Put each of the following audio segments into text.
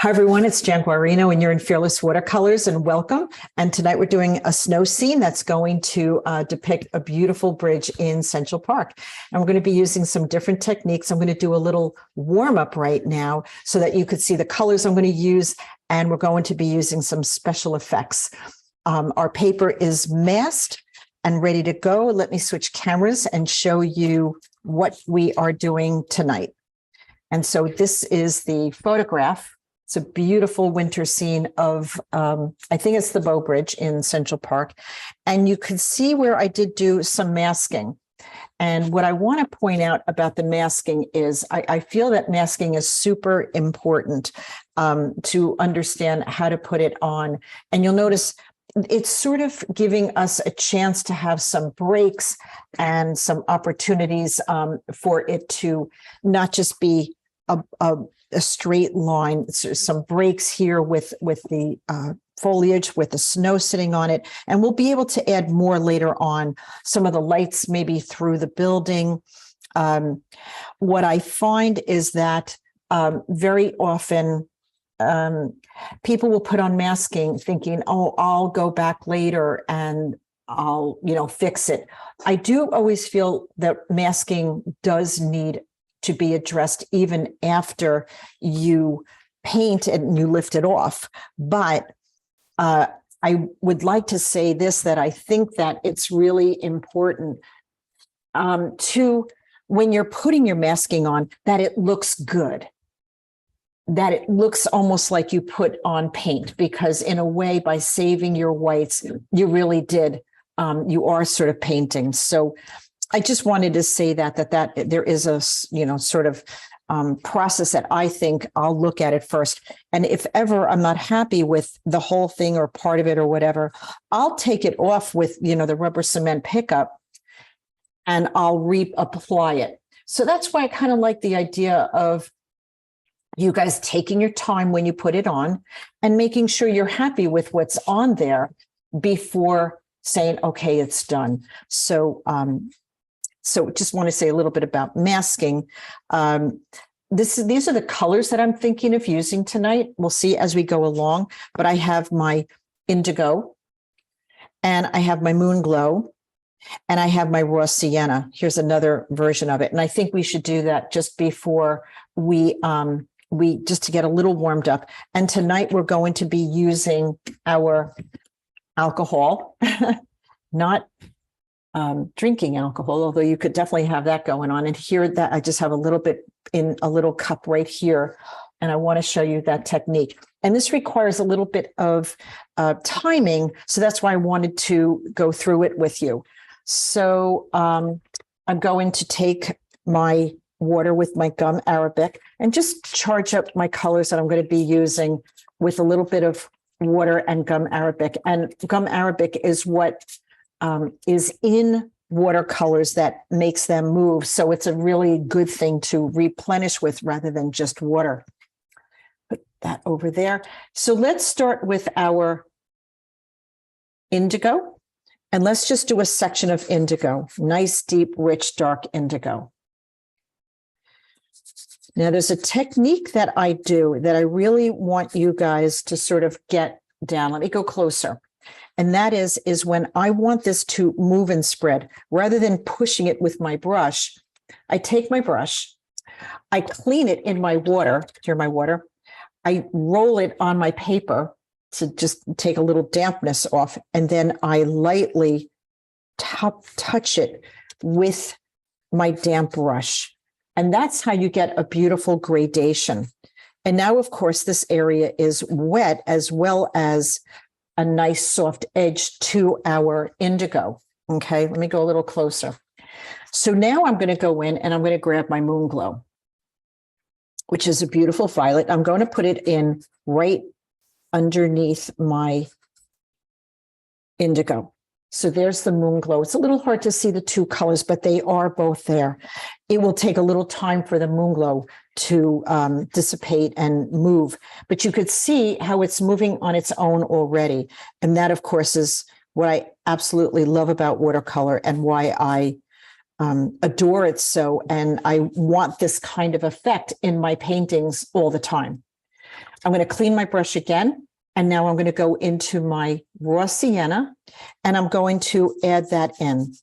Hi, everyone. It's Jan Guarino, and you're in Fearless Watercolors, and welcome. And tonight we're doing a snow scene that's going to depict a beautiful bridge in Central Park. And we're going to be using some different techniques. I'm going to do a little warm up right now so that you could see the colors I'm going to use, and we're going to be using some special effects. Our paper is masked and ready to go. Let me switch cameras and show you what we are doing tonight. And so this is the photograph. It's a beautiful winter scene of, I think it's the Bow Bridge in Central Park. And you could see where I did do some masking. And what I want to point out about the masking is I feel that masking is super important to understand how to put it on. And you'll notice it's sort of giving us a chance to have some breaks and some opportunities for it to not just be a straight line, some breaks here with the foliage, with the snow sitting on it. And we'll be able to add more later on, some of the lights maybe through the building. What I find is that very often people will put on masking thinking, oh, I'll go back later and I'll, fix it. I do always feel that masking does need to be addressed even after you paint and you lift it off. But I would like to say this, that I think that it's really important to, when you're putting your masking on, that it looks good, that it looks almost like you put on paint, because in a way, by saving your whites, you really did, you are sort of painting. So I just wanted to say that there is a, sort of process that I think I'll look at it first. And if ever I'm not happy with the whole thing or part of it or whatever, I'll take it off with, the rubber cement pickup and I'll reapply it. So that's why I kind of like the idea of you guys taking your time when you put it on and making sure you're happy with what's on there before saying, okay, it's done. So just want to say a little bit about masking. These are the colors that I'm thinking of using tonight. We'll see as we go along, but I have my indigo and I have my moon glow and I have my raw sienna. Here's another version of it. And I think we should do that just before we just to get a little warmed up. And tonight we're going to be using our alcohol, not drinking alcohol, although you could definitely have that going on. And here that I just have a little bit in a little cup right here. And I want to show you that technique. And this requires a little bit of timing. So that's why I wanted to go through it with you. So I'm going to take my water with my gum arabic and just charge up my colors that I'm going to be using with a little bit of water and gum arabic. And gum arabic is what is in watercolors that makes them move. So it's a really good thing to replenish with rather than just water. Put that over there. So let's start with our indigo. And let's just do a section of indigo. Nice, deep, rich, dark indigo. Now there's a technique that I do that I really want you guys to sort of get down. Let me go closer. And that is when I want this to move and spread, rather than pushing it with my brush, I take my brush, I clean it in my water, here my water, I roll it on my paper to just take a little dampness off, and then I lightly touch it with my damp brush. And that's how you get a beautiful gradation. And now, of course, this area is wet as well as a nice soft edge to our indigo. Okay, let me go a little closer. So now I'm going to go in and I'm going to grab my moon glow, which is a beautiful violet. I'm going to put it in right underneath my indigo. So there's the moon glow. It's a little hard to see the two colors, but they are both there. It will take a little time for the moon glow to dissipate and move, but you could see how it's moving on its own already. And that, of course, is what I absolutely love about watercolor and why I adore it so. And I want this kind of effect in my paintings all the time. I'm going to clean my brush again. And now I'm going to go into my raw sienna and I'm going to add that in.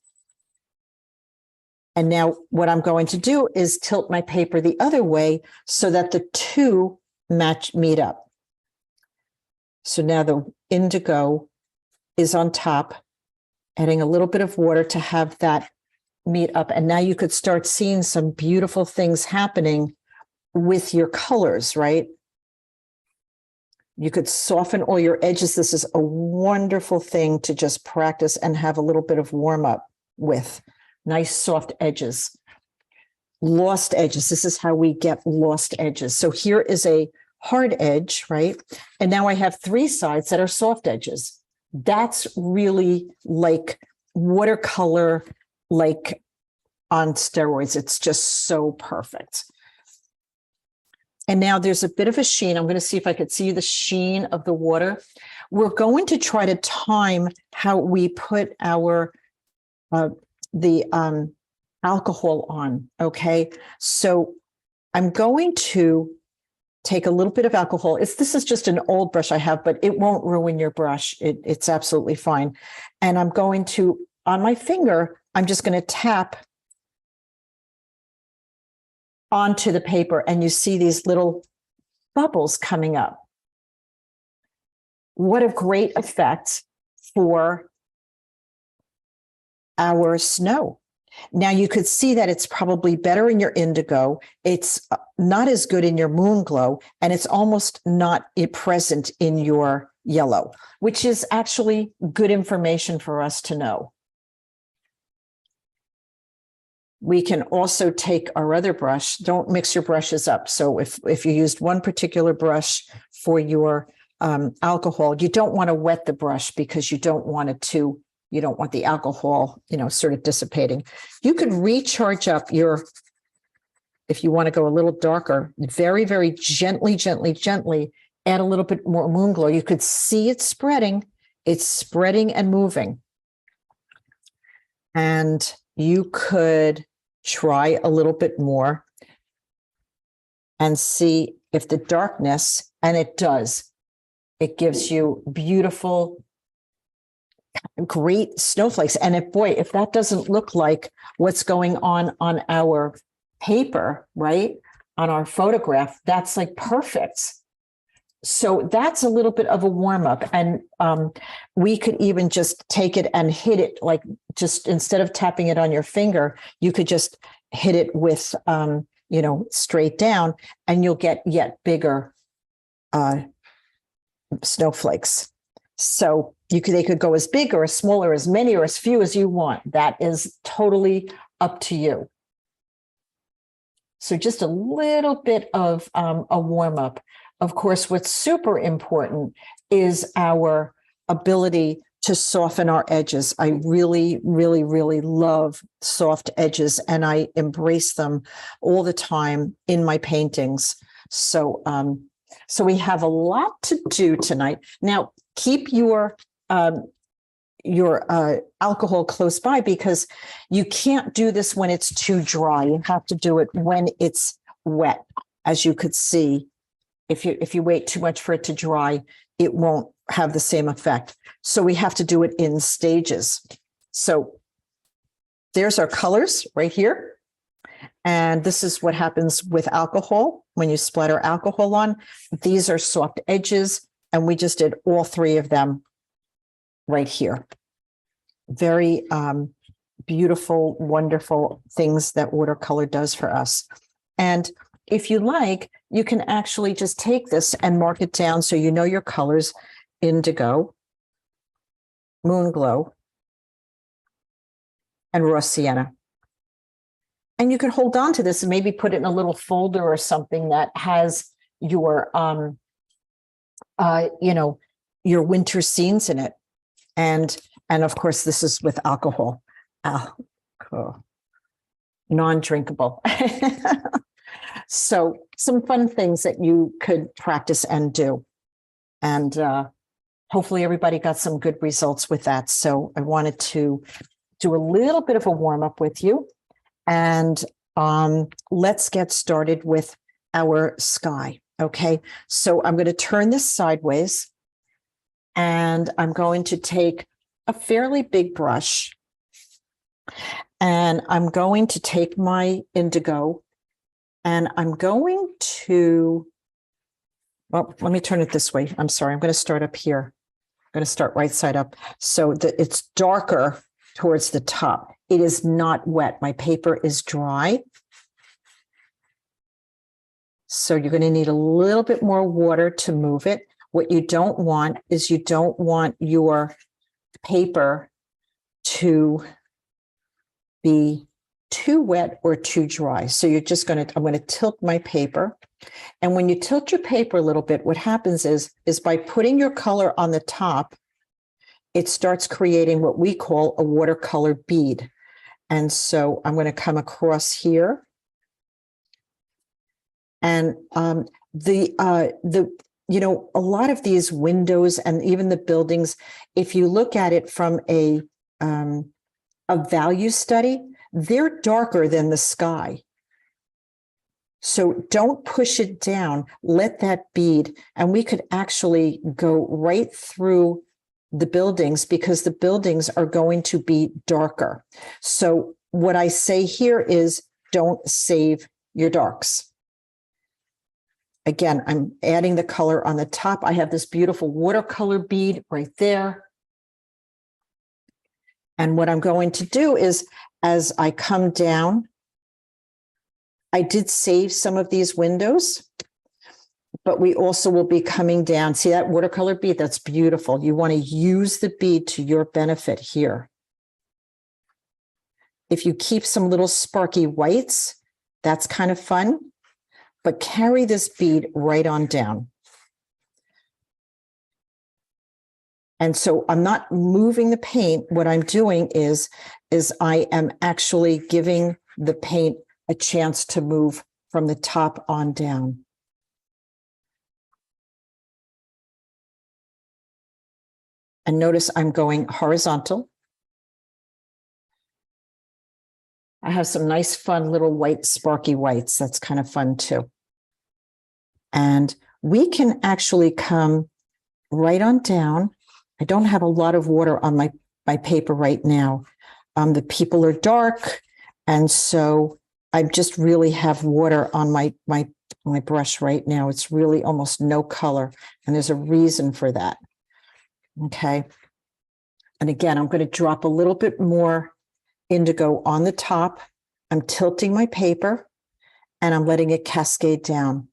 And now what I'm going to do is tilt my paper the other way so that the two meet up. So now the indigo is on top, adding a little bit of water to have that meet up. And now you could start seeing some beautiful things happening with your colors, right? You could soften all your edges. This is a wonderful thing to just practice and have a little bit of warm up with. Nice soft edges. Lost edges. This is how we get lost edges. So here is a hard edge, right? And now I have three sides that are soft edges. That's really like watercolor, like on steroids. It's just so perfect. And now there's a bit of a sheen. I'm going to see if I could see the sheen of the water. We're going to try to time how we put our alcohol on. Okay, so I'm going to take a little bit of alcohol. This is just an old brush I have, but it won't ruin your brush. It's absolutely fine. And I'm going to, on my finger, I'm just going to tap onto the paper, and you see these little bubbles coming up. What a great effect for our snow. Now you could see that it's probably better in your indigo. It's not as good in your moon glow, and it's almost not present in your yellow, which is actually good information for us to know. We can also take our other brush. Don't mix your brushes up. So if you used one particular brush for your alcohol, you don't want to wet the brush because you don't want it to, you don't want the alcohol, sort of dissipating. You could recharge up if you want to go a little darker, very, very gently, add a little bit more moon glow. You could see it spreading. It's spreading and moving. And you could try a little bit more and see if the darkness, and it does, it gives you beautiful, great snowflakes. And if that doesn't look like what's going on our paper, right, on our photograph, that's like perfect. So that's a little bit of a warm up. And we could even just take it and hit it, like just instead of tapping it on your finger, you could just hit it with, straight down, and you'll get yet bigger snowflakes. So they could go as big or as small or as many or as few as you want. That is totally up to you. So just a little bit of a warm up. Of course, what's super important is our ability to soften our edges. I really, really, really love soft edges, and I embrace them all the time in my paintings. So we have a lot to do tonight. Now, keep your alcohol close by, because you can't do this when it's too dry. You have to do it when it's wet. As you could see, if you wait too much for it to dry, it won't have the same effect. So we have to do it in stages. So there's our colors right here. And this is what happens with alcohol when you splatter alcohol on. These are soft edges, and we just did all three of them right here. Very beautiful, wonderful things that watercolor does for us. And if you like, you can actually just take this and mark it down so you know your colors: indigo, moon glow, and raw sienna. And you can hold on to this and maybe put it in a little folder or something that has your, your winter scenes in it. And of course, this is with alcohol. Non-drinkable. So some fun things that you could practice and do. And hopefully everybody got some good results with that. So I wanted to do a little bit of a warm-up with you. And let's get started with our sky. Okay, so I'm going to turn this sideways, and I'm going to take a fairly big brush, and I'm going to take my indigo, and I'm going to, well, let me turn it this way. I'm sorry, I'm going to start up here. I'm going to start right side up so that it's darker towards the top. It is not wet. My paper is dry. So you're going to need a little bit more water to move it. What you don't want is you don't want your paper to be too wet or too dry. So you're just going to, I'm going to tilt my paper. And when you tilt your paper a little bit, what happens is by putting your color on the top, it starts creating what we call a watercolor bead. And so I'm going to come across here. And you know, a lot of these windows and even the buildings, if you look at it from a value study, they're darker than the sky. So don't push it down, let that bead, and we could actually go right through the buildings because the buildings are going to be darker. So what I say here is don't save your darks. Again, I'm adding the color on the top. I have this beautiful watercolor bead right there. And what I'm going to do is, as I come down, I did save some of these windows, but we also will be coming down. See that watercolor bead? That's beautiful. You want to use the bead to your benefit here. If you keep some little sparky whites, that's kind of fun. But carry this bead right on down. And so I'm not moving the paint. What I'm doing is I am actually giving the paint a chance to move from the top on down. And notice I'm going horizontal. I have some nice, fun little white, sparky whites. That's kind of fun too. And we can actually come right on down. I don't have a lot of water on my paper right now. The people are dark, and so I just really have water on my brush right now. It's really almost no color, and there's a reason for that. Okay. And again, I'm going to drop a little bit more indigo on the top. I'm tilting my paper, and I'm letting it cascade down.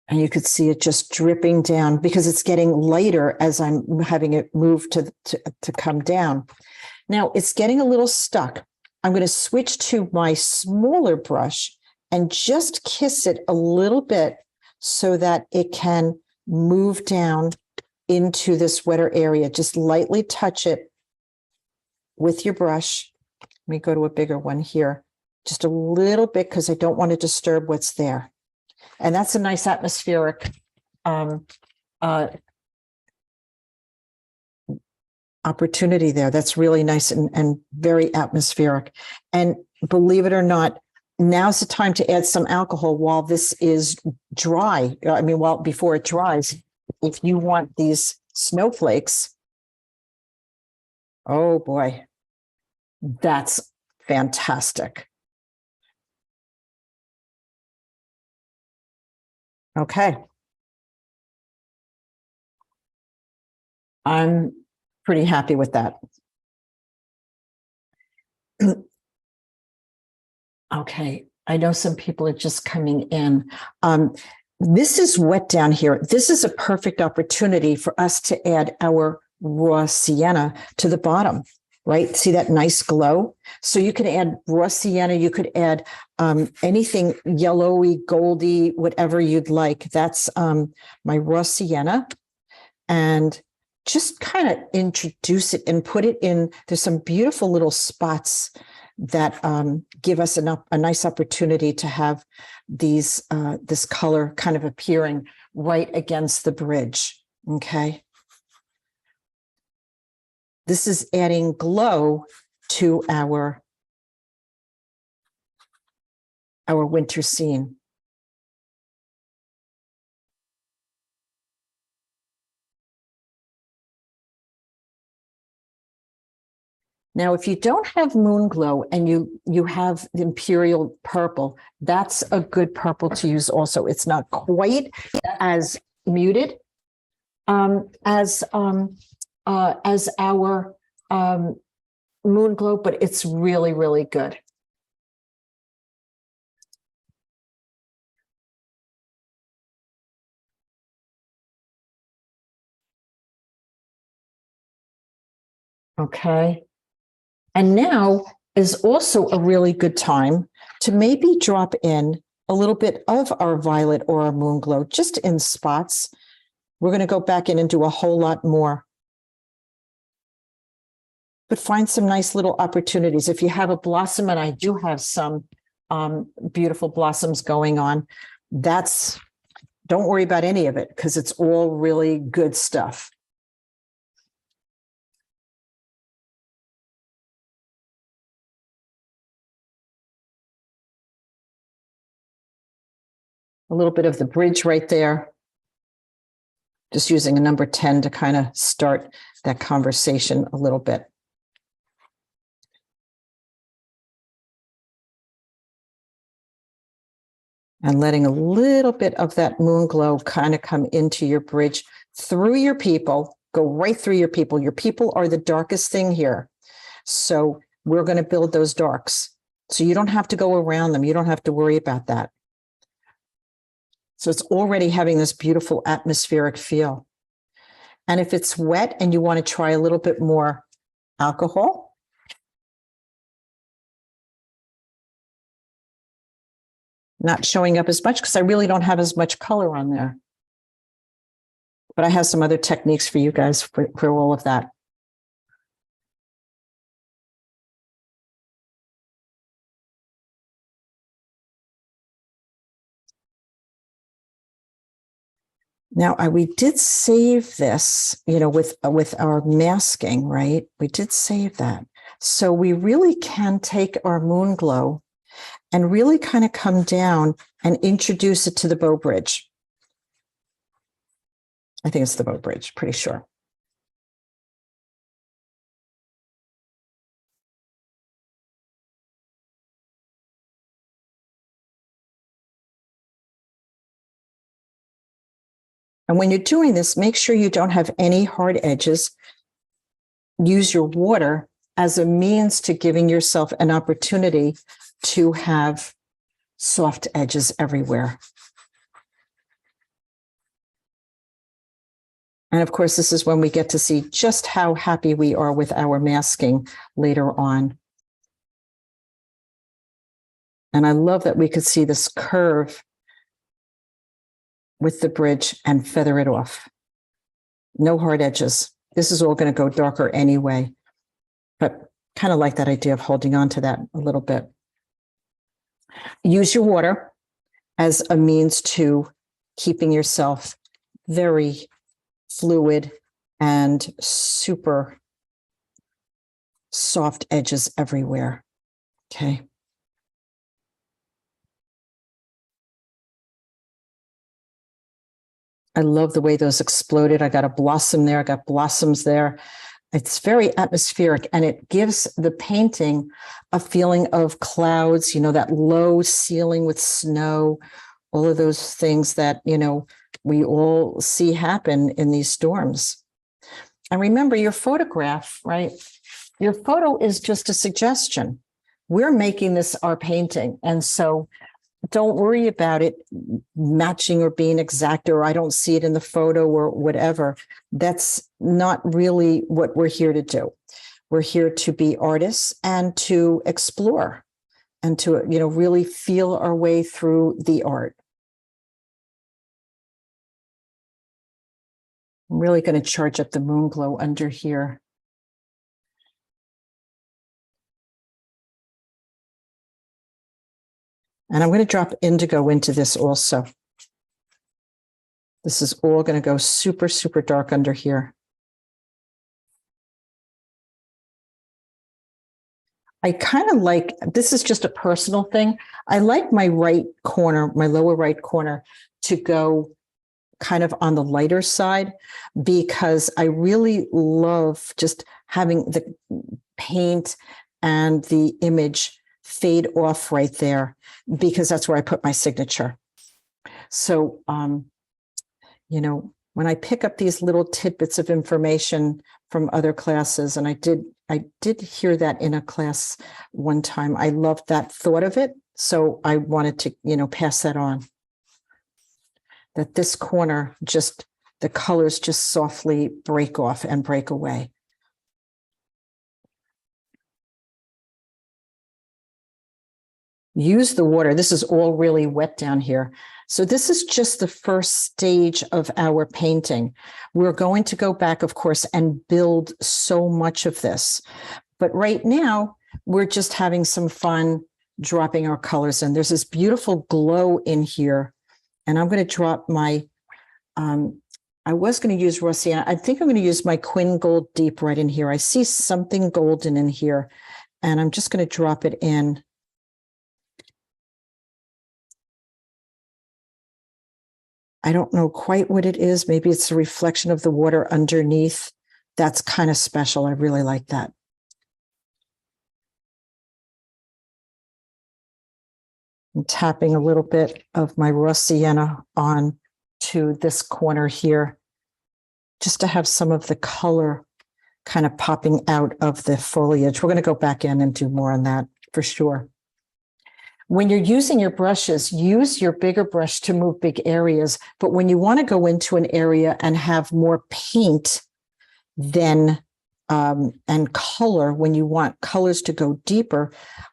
And you could see it just dripping down because it's getting lighter as I'm having it move to come down. Now it's getting a little stuck. I'm going to switch to my smaller brush and just kiss it a little bit so that it can move down into this wetter area. Just lightly touch it with your brush. Let me go to a bigger one here. Just a little bit because I don't want to disturb what's there. And that's a nice atmospheric opportunity there. That's really nice and very atmospheric. And believe it or not, now's the time to add some alcohol while this is dry. I mean, before it dries. If you want these snowflakes, oh boy, that's fantastic. Okay. I'm pretty happy with that. Okay. I know some people are just coming in. This is wet down here. This is a perfect opportunity for us to add our raw sienna to the bottom, right? See that nice glow? So you can add raw sienna. You could add anything yellowy, goldy, whatever you'd like. That's my raw sienna. And just kind of introduce it and put it in. There's some beautiful little spots that give us a nice opportunity to have these this color kind of appearing right against the bridge. Okay. This is adding glow to our our winter scene. Now, if you don't have moon glow and you have the imperial purple, that's a good purple to use also. It's not quite as muted as our moon glow, but it's really, really good. Okay. And now is also a really good time to maybe drop in a little bit of our violet or our moon glow, just in spots. We're going to go back in and do a whole lot more. But find some nice little opportunities. If you have a blossom, and I do have some beautiful blossoms going on, don't worry about any of it because it's all really good stuff. A little bit of the bridge right there. Just using a number 10 to kind of start that conversation a little bit. And letting a little bit of that moon glow kind of come into your bridge through your people, go right through your people. Your people are the darkest thing here. So we're going to build those darks. So you don't have to go around them. You don't have to worry about that. So it's already having this beautiful atmospheric feel. And if it's wet and you want to try a little bit more alcohol, not showing up as much because I really don't have as much color on there. But I have some other techniques for you guys for all of that. Now, we did save this, with our masking, right? We did save that. So we really can take our moon glow and really kind of come down and introduce it to the bow bridge. I think it's the bow bridge, pretty sure. And when you're doing this, make sure you don't have any hard edges. Use your water as a means to giving yourself an opportunity to have soft edges everywhere. And of course, this is when we get to see just how happy we are with our masking later on. And I love that we could see this curve with the bridge and feather it off. No hard edges. This is all going to go darker anyway, but kind of like that idea of holding on to that a little bit. Use your water as a means to keeping yourself very fluid and super soft edges everywhere. Okay. I love the way those exploded. I got a blossom there. I got blossoms there. It's very atmospheric, and it gives the painting a feeling of clouds, that low ceiling with snow, all of those things that, we all see happen in these storms. And remember your photograph, right? Your photo is just a suggestion. We're making this our painting. And so don't worry about it matching or being exact, or I don't see it in the photo or whatever. That's not really what we're here to do. We're here to be artists and to explore and to, really feel our way through the art. I'm really going to charge up the moon glow under here. And I'm going to drop indigo into this also. This is all going to go super, super dark under here. I kind of like, this is just a personal thing. I like my right corner, my lower right corner, to go kind of on the lighter side, because I really love just having the paint and the image fade off right there, because that's where I put my signature. So, when I pick up these little tidbits of information from other classes, and I did hear that in a class one time. I loved that thought of it. So I wanted to, pass that on. That this corner, just the colors just softly break off and break away. Use the water. This is all really wet down here. So this is just the first stage of our painting. We're going to go back, of course, and build so much of this. But right now, we're just having some fun dropping our colors in. There's this beautiful glow in here. And I'm going to drop my, I was going to use raw sienna. I think I'm going to use my Quin Gold Deep right in here. I see something golden in here, and I'm just going to drop it in. I don't know quite what it is. Maybe it's the reflection of the water underneath. That's kind of special. I really like that. I'm tapping a little bit of my raw sienna on to this corner here, just to have some of the color kind of popping out of the foliage. We're going to go back in and do more on that for sure. When you're using your brushes, use your bigger brush to move big areas. But when you want to go into an area and have more paint than and color, when you want colors to go deeper,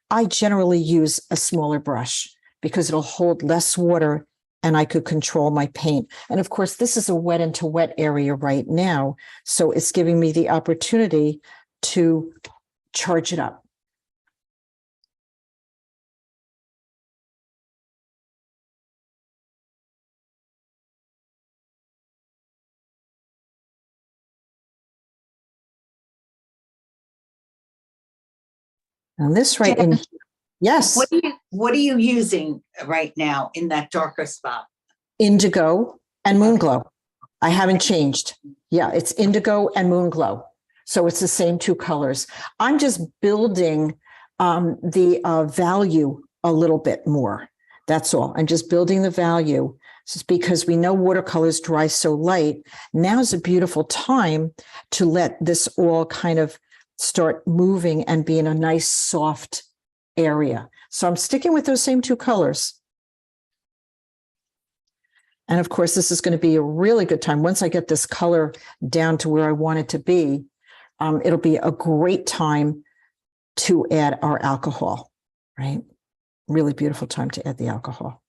I generally use a smaller brush because it'll hold less water and I could control my paint. And of course, this is a wet into wet area right now. So it's giving me the opportunity to charge it up. And this right in, yes. What are you using right now in that darker spot? Indigo and moon glow. I haven't changed. Yeah, it's indigo and moon glow. So it's the same two colors. I'm just building the value a little bit more. That's all. I'm just building the value. Just because we know watercolors dry so light. Now's a beautiful time to let this all kind of start moving and be in a nice soft area. So I'm sticking with those same two colors. And of course, this is going to be a really good time. Once I get this color down to where I want it to be, it'll be a great time to add our alcohol, right? Really beautiful time to add the alcohol.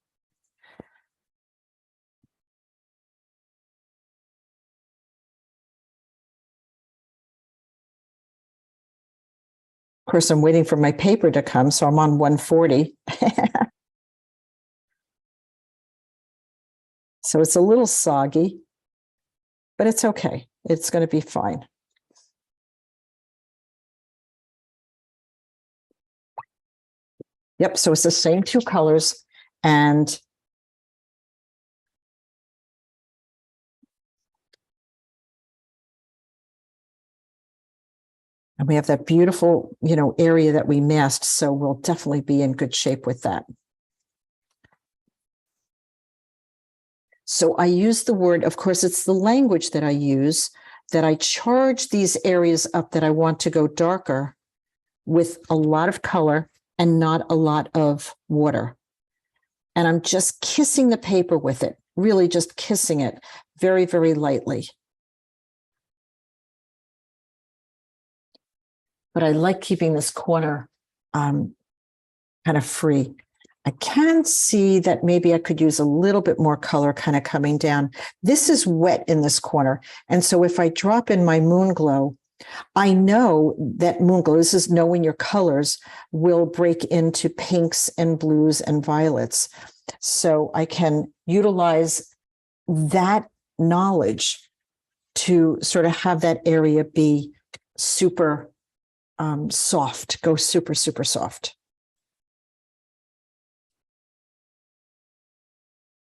Of course, I'm waiting for my paper to come, so I'm on 140. So it's a little soggy, but it's okay. It's going to be fine. Yep, so it's the same two colors, and we have that beautiful, area that we masked, so we'll definitely be in good shape with that. So I use the word, of course, it's the language that I use, that I charge these areas up that I want to go darker with a lot of color and not a lot of water. And I'm just kissing the paper with it, really just kissing it very, very lightly. But I like keeping this corner kind of free. I can see that maybe I could use a little bit more color kind of coming down. This is wet in this corner. And so if I drop in my moon glow, I know that moon glow, this is knowing your colors, will break into pinks and blues and violets. So I can utilize that knowledge to sort of have that area be super soft, go super, super soft.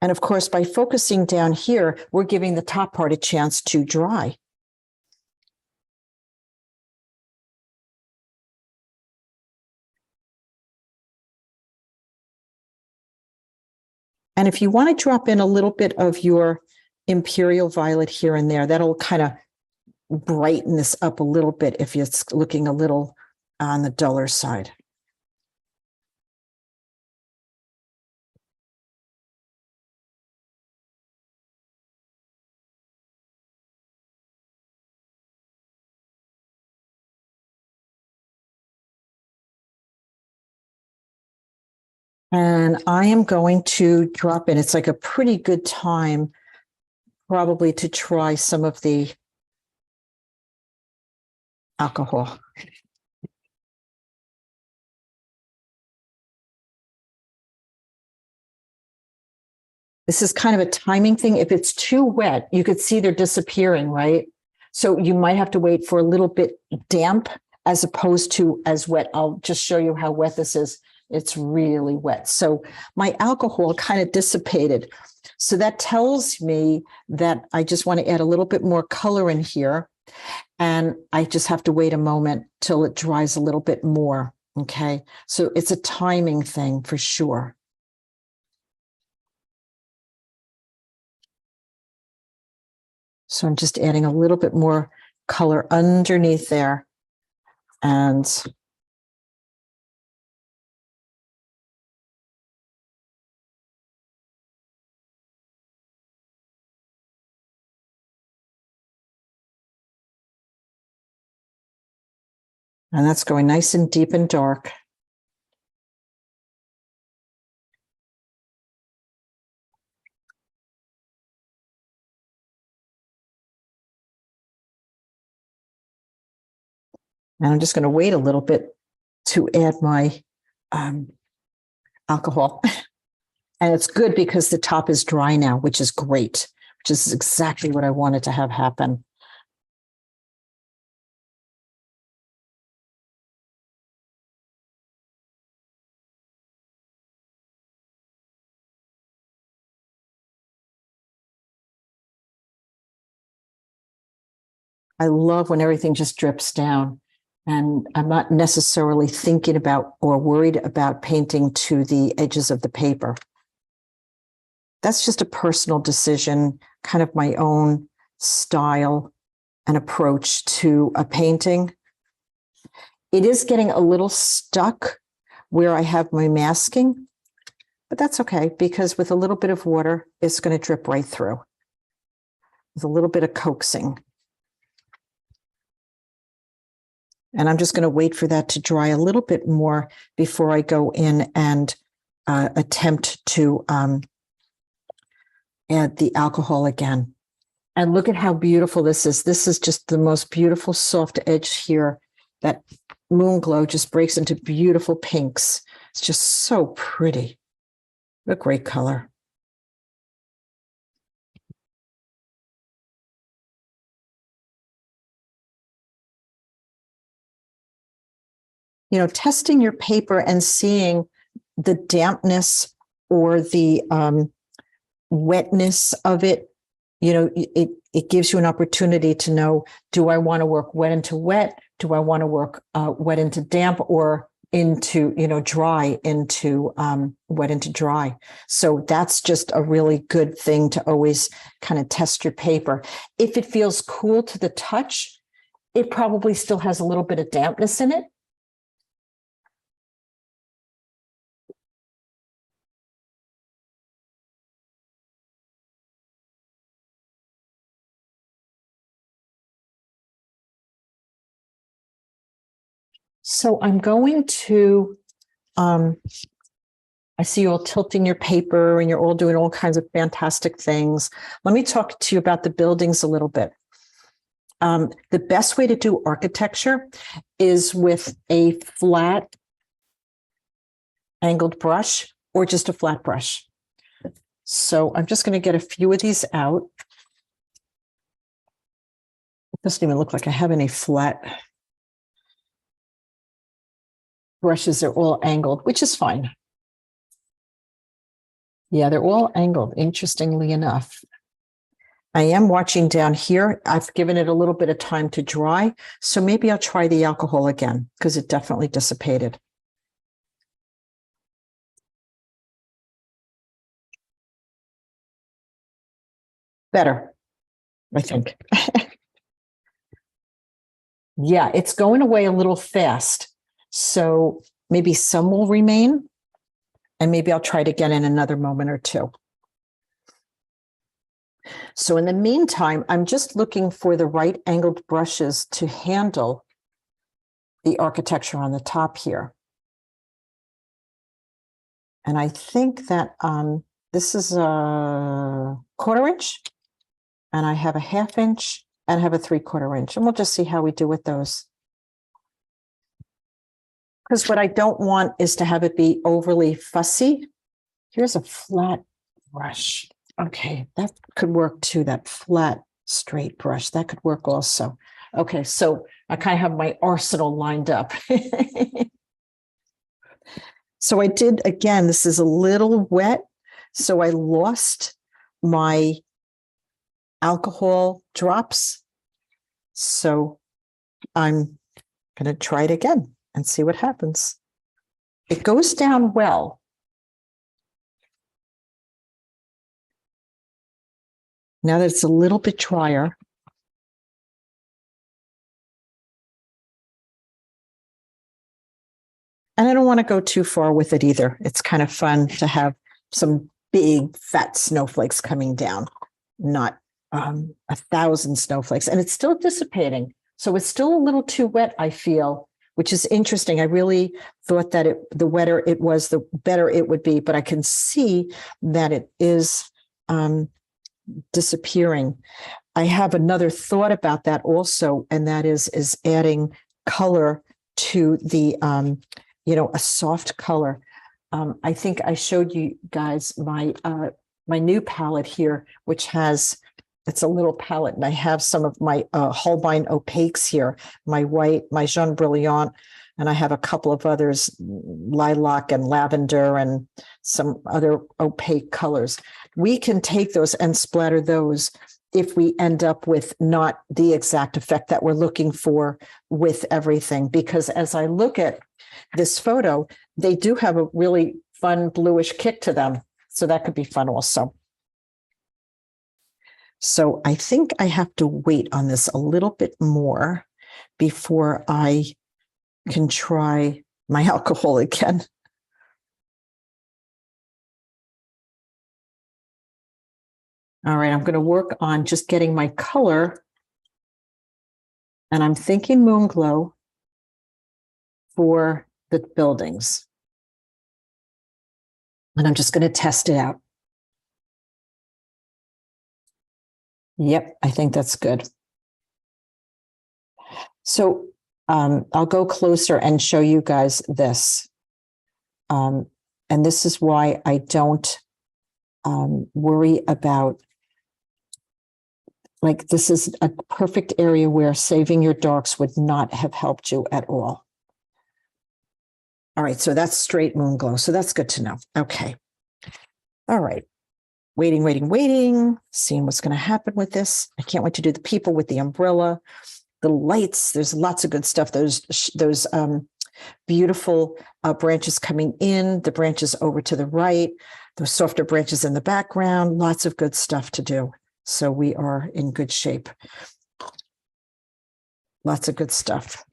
And of course, by focusing down here, we're giving the top part a chance to dry. And if you want to drop in a little bit of your Imperial Violet here and there, that'll kind of brighten this up a little bit if it's looking a little on the duller side. And I am going to drop in. It's like a pretty good time probably to try some of the alcohol. This is kind of a timing thing. If it's too wet, you could see they're disappearing, right? So you might have to wait for a little bit damp as opposed to as wet. I'll just show you how wet this is. It's really wet. So my alcohol kind of dissipated. So that tells me that I just want to add a little bit more color in here. And I just have to wait a moment till it dries a little bit more. Okay. So it's a timing thing for sure. So I'm just adding a little bit more color underneath there. And that's going nice and deep and dark. And I'm just going to wait a little bit to add my alcohol. And it's good because the top is dry now, which is great, which is exactly what I wanted to have happen. I love when everything just drips down. And I'm not necessarily thinking about or worried about painting to the edges of the paper. That's just a personal decision, kind of my own style and approach to a painting. It is getting a little stuck where I have my masking, but that's okay because with a little bit of water, it's going to drip right through with a little bit of coaxing. And I'm just going to wait for that to dry a little bit more before I go in and attempt to add the alcohol again. And look at how beautiful this is. This is just the most beautiful soft edge here. That moon glow just breaks into beautiful pinks. It's just so pretty. What a great color. You know, testing your paper and seeing the dampness or the wetness of it, you know, it gives you an opportunity to know, do I want to work wet into wet? Do I want to work wet into damp or into, you know, dry into wet into dry? So that's just a really good thing to always kind of test your paper. If it feels cool to the touch, it probably still has a little bit of dampness in it. So I'm going to, I see you all tilting your paper and you're all doing all kinds of fantastic things. Let me talk to you about the buildings a little bit. The best way to do architecture is with a flat angled brush or just a flat brush. So I'm just going to get a few of these out. It doesn't even look like I have any flat. brushes are all angled, which is fine. Yeah, they're all angled, interestingly enough. I am watching down here. I've given it a little bit of time to dry, so maybe I'll try the alcohol again because it definitely dissipated. Better, I think. Yeah, it's going away a little fast. So maybe some will remain, and maybe I'll try it again in another moment or two. So in the meantime, I'm just looking for the right angled brushes to handle the architecture on the top here. And I think that this is a 1/4 inch, and I have a 1/2 inch, and I have a 3/4 inch. And we'll just see how we do with those. Because what I don't want is to have it be overly fussy. Here's a flat brush. Okay, that could work too, that flat, straight brush. That could work also. Okay, so I kind of have my arsenal lined up. So I did, again, this is a little wet. So I lost my alcohol drops. So I'm going to try it again and see what happens. It goes down well. Now that it's a little bit drier. And I don't want to go too far with it either. It's kind of fun to have some big fat snowflakes coming down, not 1,000 snowflakes. And it's still dissipating. So it's still a little too wet, I feel, which is interesting. I really thought that the wetter it was, the better it would be. But I can see that it is disappearing. I have another thought about that also, and that is adding color to the a soft color. I think I showed you guys my new palette here, which has, it's a little palette, and I have some of my Holbein opaques here, my white, my Jaune Brilliant, and I have a couple of others, lilac and lavender and some other opaque colors. We can take those and splatter those if we end up with not the exact effect that we're looking for with everything. Because as I look at this photo, they do have a really fun bluish kick to them. So that could be fun also. So I think I have to wait on this a little bit more before I can try my alcohol again. All right, I'm going to work on just getting my color. And I'm thinking moon glow for the buildings. And I'm just going to test it out. Yep, I think that's good. So I'll go closer and show you guys this. And this is why I don't worry about, like, this is a perfect area where saving your darks would not have helped you at all. All right, so that's straight moon glow. So that's good to know. Okay. All right. Waiting, seeing what's going to happen with this. I can't wait to do the people with the umbrella, the lights. There's lots of good stuff. Those beautiful branches coming in, the branches over to the right, those softer branches in the background, lots of good stuff to do. So we are in good shape. Lots of good stuff.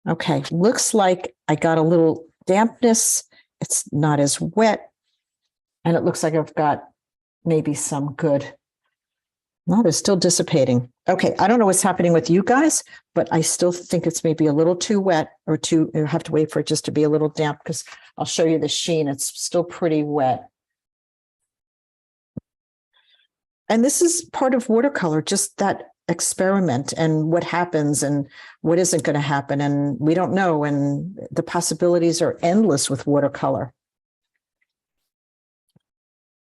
Okay, looks like I got a little dampness. It's not as wet. And it looks like I've got maybe some good. No, they're still dissipating. Okay, I don't know what's happening with you guys, but I still think it's maybe a little too wet, or too, you have to wait for it just to be a little damp, because I'll show you the sheen. It's still pretty wet. And this is part of watercolor, just that experiment and what happens and what isn't going to happen. And we don't know. And the possibilities are endless with watercolor.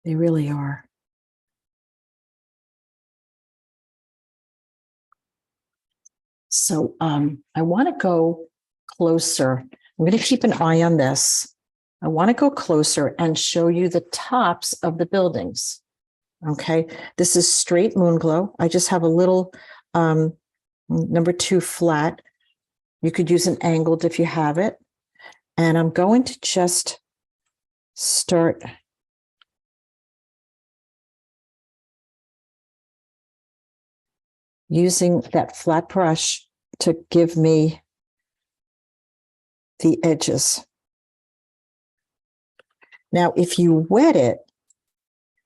They really are. So I want to go closer. I'm going to keep an eye on this. I want to go closer and show you the tops of the buildings. Okay, this is straight moon glow. I just have a little number 2 flat. You could use an angled if you have it. And I'm going to just start using that flat brush to give me the edges. Now, if you wet it,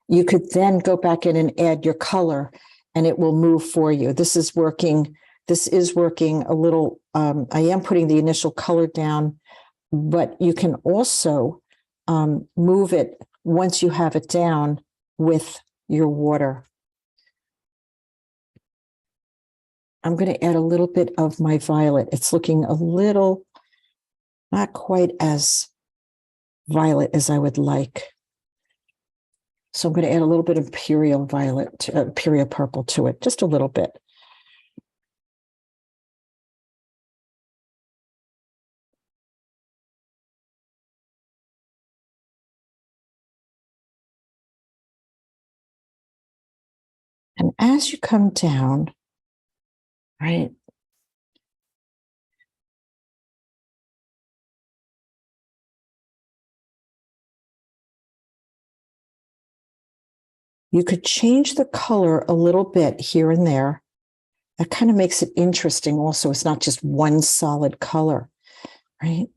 you could then go back in and add your color and it will move for you. This is working a little, I am putting the initial color down, but you can also move it once you have it down with your water. I'm going to add a little bit of my violet. It's looking a little, not quite as violet as I would like. So I'm going to add a little bit of imperial violet, imperial purple to it, just a little bit. And as you come down, right, you could change the color a little bit here and there. That kind of makes it interesting also. It's not just one solid color, right?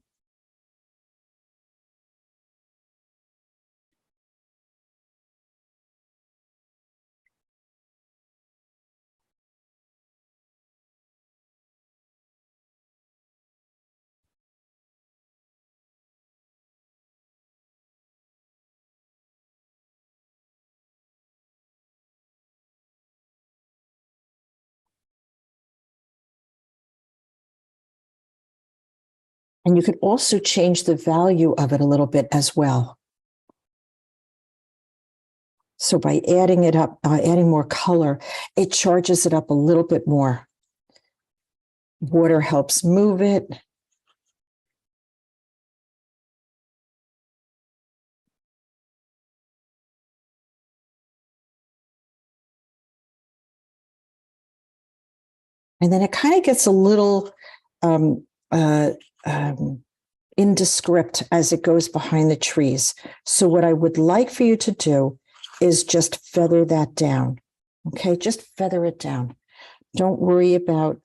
And you could also change the value of it a little bit as well. So by adding it up, adding more color, it charges it up a little bit more. Water helps move it. And then it kind of gets a little indescript as it goes behind the trees. So what I would like for you to do is just feather that down. Okay, just feather it down. Don't worry about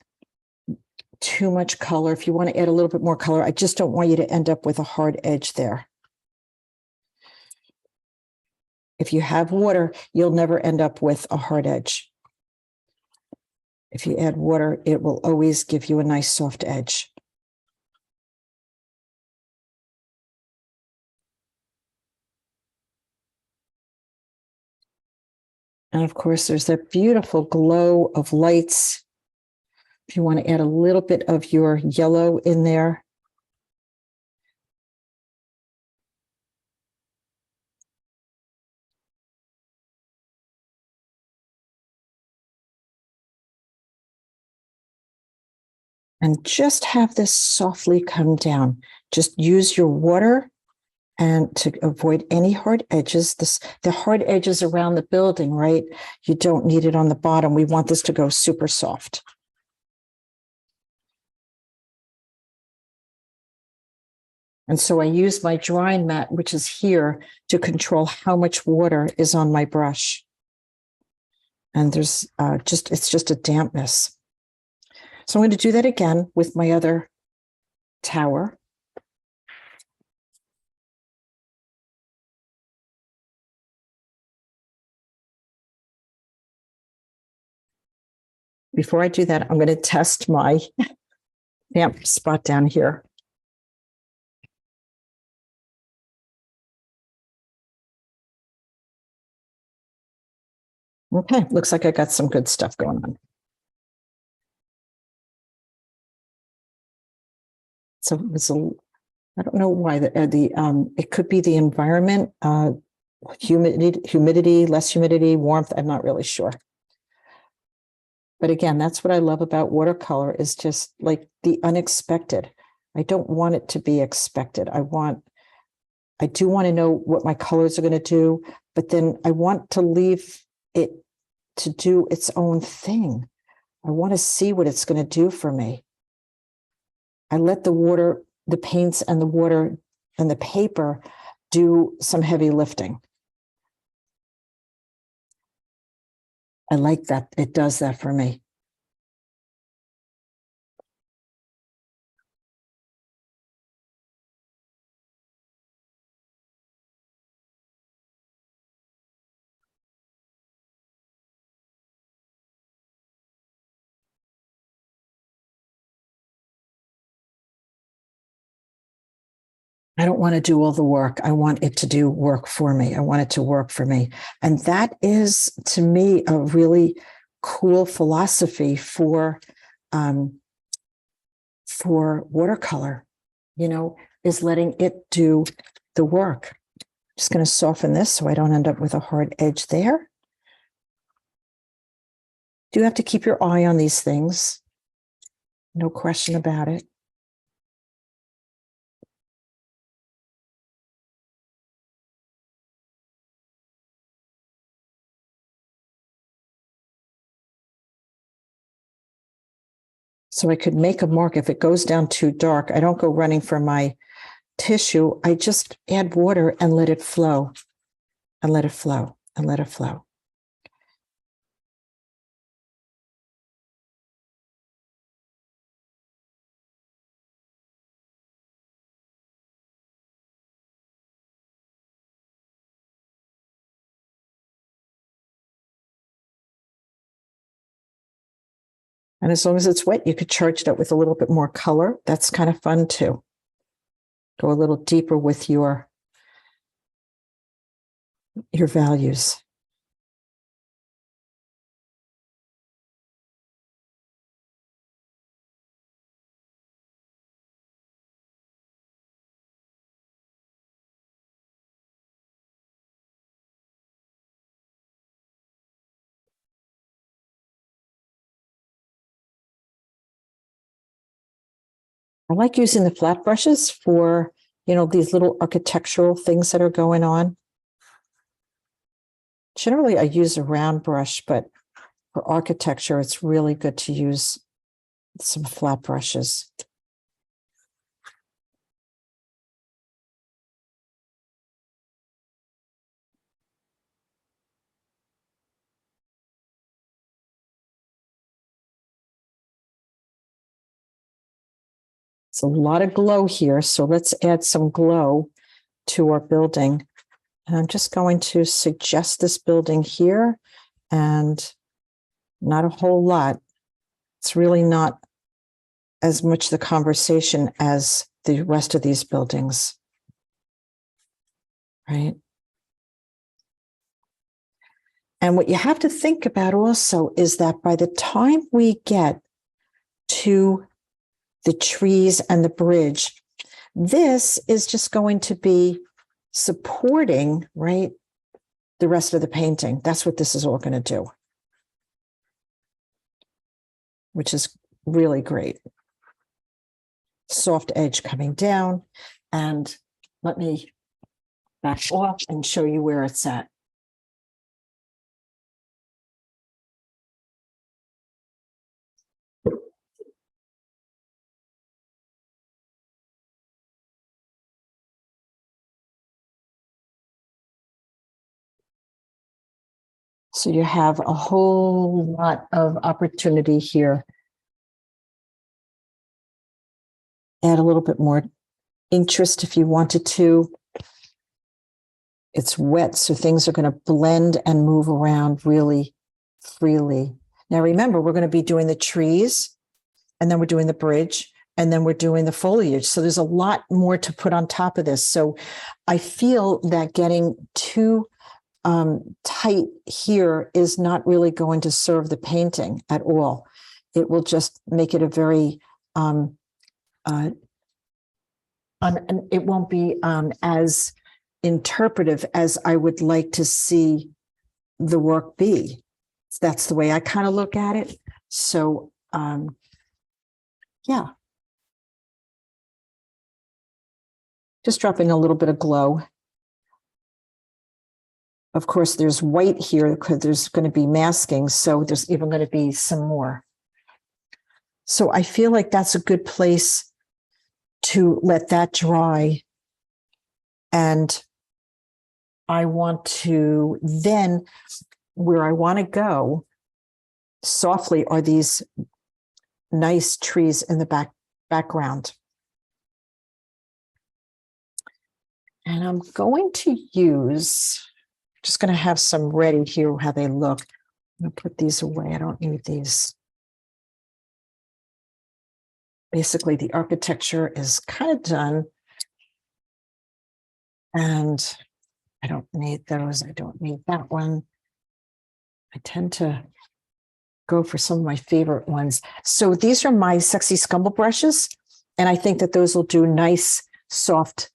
too much color. If you want to add a little bit more color, I just don't want you to end up with a hard edge there. If you have water, you'll never end up with a hard edge. If you add water, it will always give you a nice soft edge. And of course, there's that beautiful glow of lights. If you want to add a little bit of your yellow in there. And just have this softly come down. Just use your water and to avoid any hard edges. The hard edges around the building, right? You don't need it on the bottom. We want this to go super soft. And so I use my drying mat, which is here, to control how much water is on my brush. And there's it's just a dampness. So I'm going to do that again with my other tower. Before I do that, I'm going to test my damp spot down here. Okay, looks like I got some good stuff going on. So it's I don't know why it could be the environment, humidity, less humidity, warmth. I'm not really sure. But again, that's what I love about watercolor, is just like the unexpected. I don't want it to be expected. I do want to know what my colors are going to do, but then I want to leave it to do its own thing. I want to see what it's going to do for me. I let the water, the paints and the water and the paper do some heavy lifting. I like that. It does that for me. I don't want to do all the work. I want it to do work for me. I want it to work for me. And that is, to me, a really cool philosophy for watercolor, is letting it do the work. Just going to soften this so I don't end up with a hard edge there. Do have to keep your eye on these things. No question about it. So I could make a mark. If it goes down too dark, I don't go running for my tissue. I just add water and let it flow and let it flow and let it flow. And as long as it's wet, you could charge it up with a little bit more color. That's kind of fun too. Go a little deeper with your values. I like using the flat brushes for, these little architectural things that are going on. Generally, I use a round brush, but for architecture, it's really good to use some flat brushes. It's a lot of glow here, so let's add some glow to our building. And I'm just going to suggest this building here, and not a whole lot. It's really not as much the conversation as the rest of these buildings, right? And what you have to think about also is that by the time we get to the trees and the bridge, this is just going to be supporting, right, the rest of the painting. That's what this is all going to do, which is really great. Soft edge coming down, and let me back off and show you where it's at. So you have a whole lot of opportunity here. Add a little bit more interest if you wanted to. It's wet, so things are going to blend and move around really freely. Now, remember, we're going to be doing the trees, and then we're doing the bridge, and then we're doing the foliage. So there's a lot more to put on top of this. So I feel that getting too tight here is not really going to serve the painting at all. It will just make it a very, it won't be as interpretive as I would like to see the work be. That's the way I kind of look at it. So, yeah. Just dropping a little bit of glow. Of course, there's white here because there's going to be masking. So there's even going to be some more. So I feel like that's a good place to let that dry. And I want to then, where I want to go softly are these nice trees in the background. And I'm going to use, just going to have some ready here, how they look. I'm going to put these away. I don't need these. Basically, the architecture is kind of done. And I don't need those. I don't need that one. I tend to go for some of my favorite ones. So these are my Sexy Scumble brushes. And I think that those will do nice, soft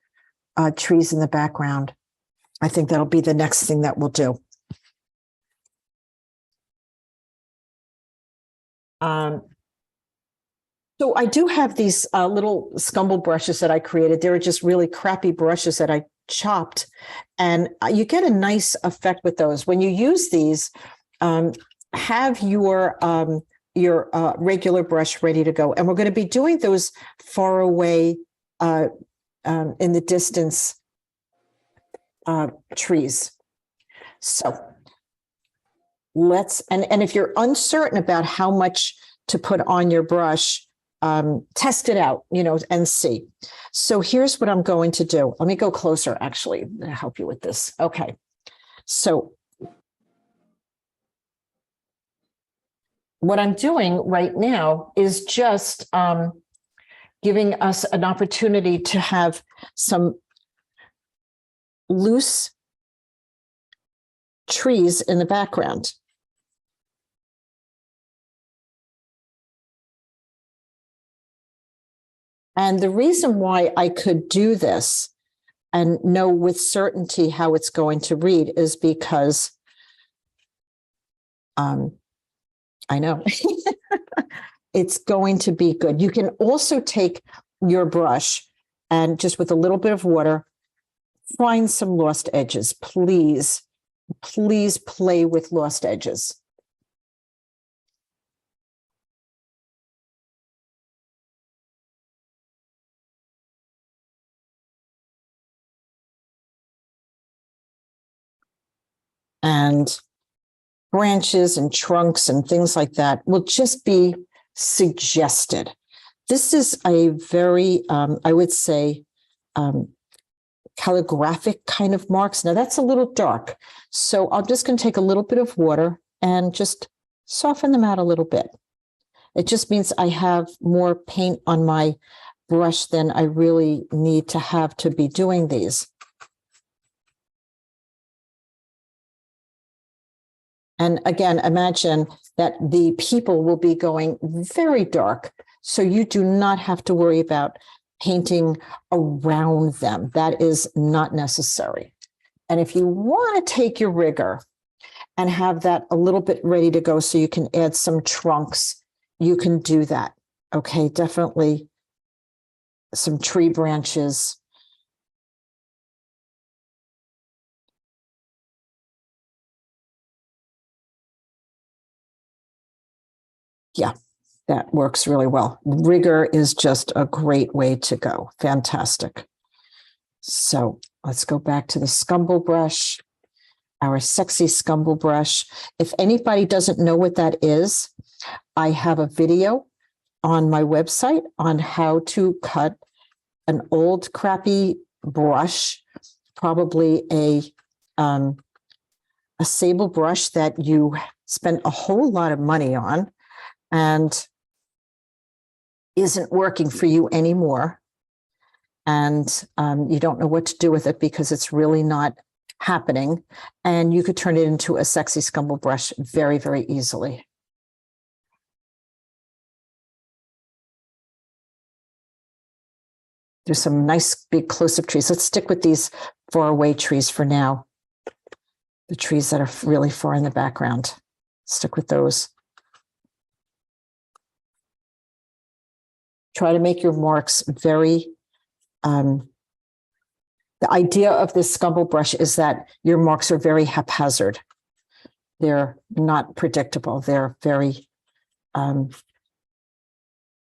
trees in the background. I think that'll be the next thing that we'll do. So I do have these little Scumble brushes that I created. They were just really crappy brushes that I chopped. And you get a nice effect with those. When you use these, have your regular brush ready to go. And we're going to be doing those far away in the distance trees. So let's, and if you're uncertain about how much to put on your brush, test it out, and see. So here's what I'm going to do. Let me go closer, actually, to help you with this. Okay. So what I'm doing right now is just giving us an opportunity to have some loose trees in the background. And the reason why I could do this and know with certainty how it's going to read is because I know it's going to be good. You can also take your brush and just with a little bit of water, find some lost edges. Please, please play with lost edges. And branches and trunks and things like that will just be suggested. This is a very, I would say, calligraphic kind of marks. Now that's a little dark. So I'm just going to take a little bit of water and just soften them out a little bit. It just means I have more paint on my brush than I really need to have to be doing these. And again, imagine that the people will be going very dark. So you do not have to worry about painting around them. That is not necessary. And if you want to take your rigger and have that a little bit ready to go so you can add some trunks, you can do that. Okay, definitely some tree branches. Yeah, that works really well. Rigger is just a great way to go. Fantastic. So let's go back to the Scumble brush, our Sexy Scumble brush. If anybody doesn't know what that is, I have a video on my website on how to cut an old crappy brush, probably a sable brush that you spent a whole lot of money on and isn't working for you anymore. And you don't know what to do with it because it's really not happening. And you could turn it into a Sexy Scumble brush very, very easily. There's some nice big close-up trees. Let's stick with these far away trees for now. The trees that are really far in the background. Stick with those. Try to make your marks very, the idea of this scumble brush is that your marks are very haphazard. They're not predictable. They're very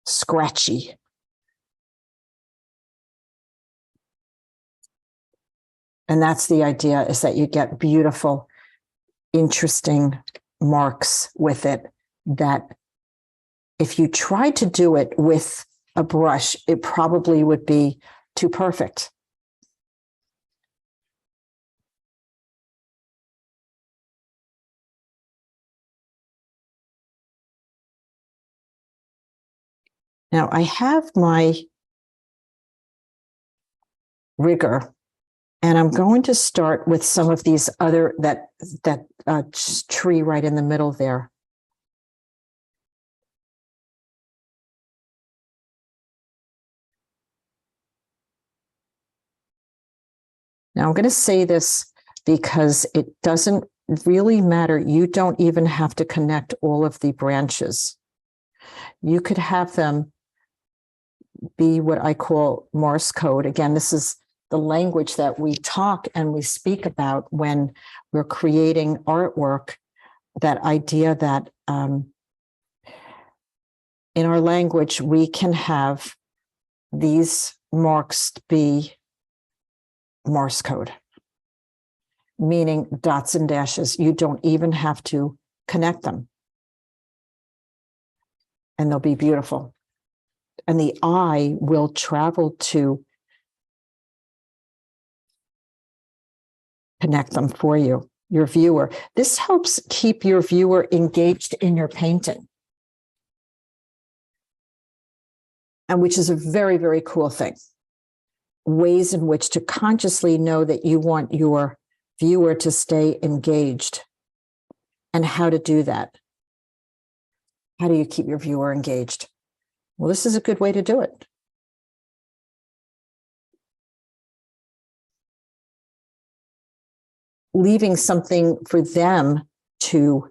scratchy. And that's the idea, is that you get beautiful, interesting marks with it, that if you tried to do it with a brush, it probably would be too perfect. Now I have my rigger, and I'm going to start with some of these other, that tree right in the middle there. Now I'm going to say this because it doesn't really matter. You don't even have to connect all of the branches. You could have them be what I call Morse code. Again, this is the language that we talk and we speak about when we're creating artwork, that idea that in our language, we can have these marks be Morse code, meaning dots and dashes. You don't even have to connect them. And they'll be beautiful. And the eye will travel to connect them for you, your viewer. This helps keep your viewer engaged in your painting. And which is a very, very cool thing. Ways in which to consciously know that you want your viewer to stay engaged, and how to do that. How do you keep your viewer engaged? Well, this is a good way to do it. Leaving something for them to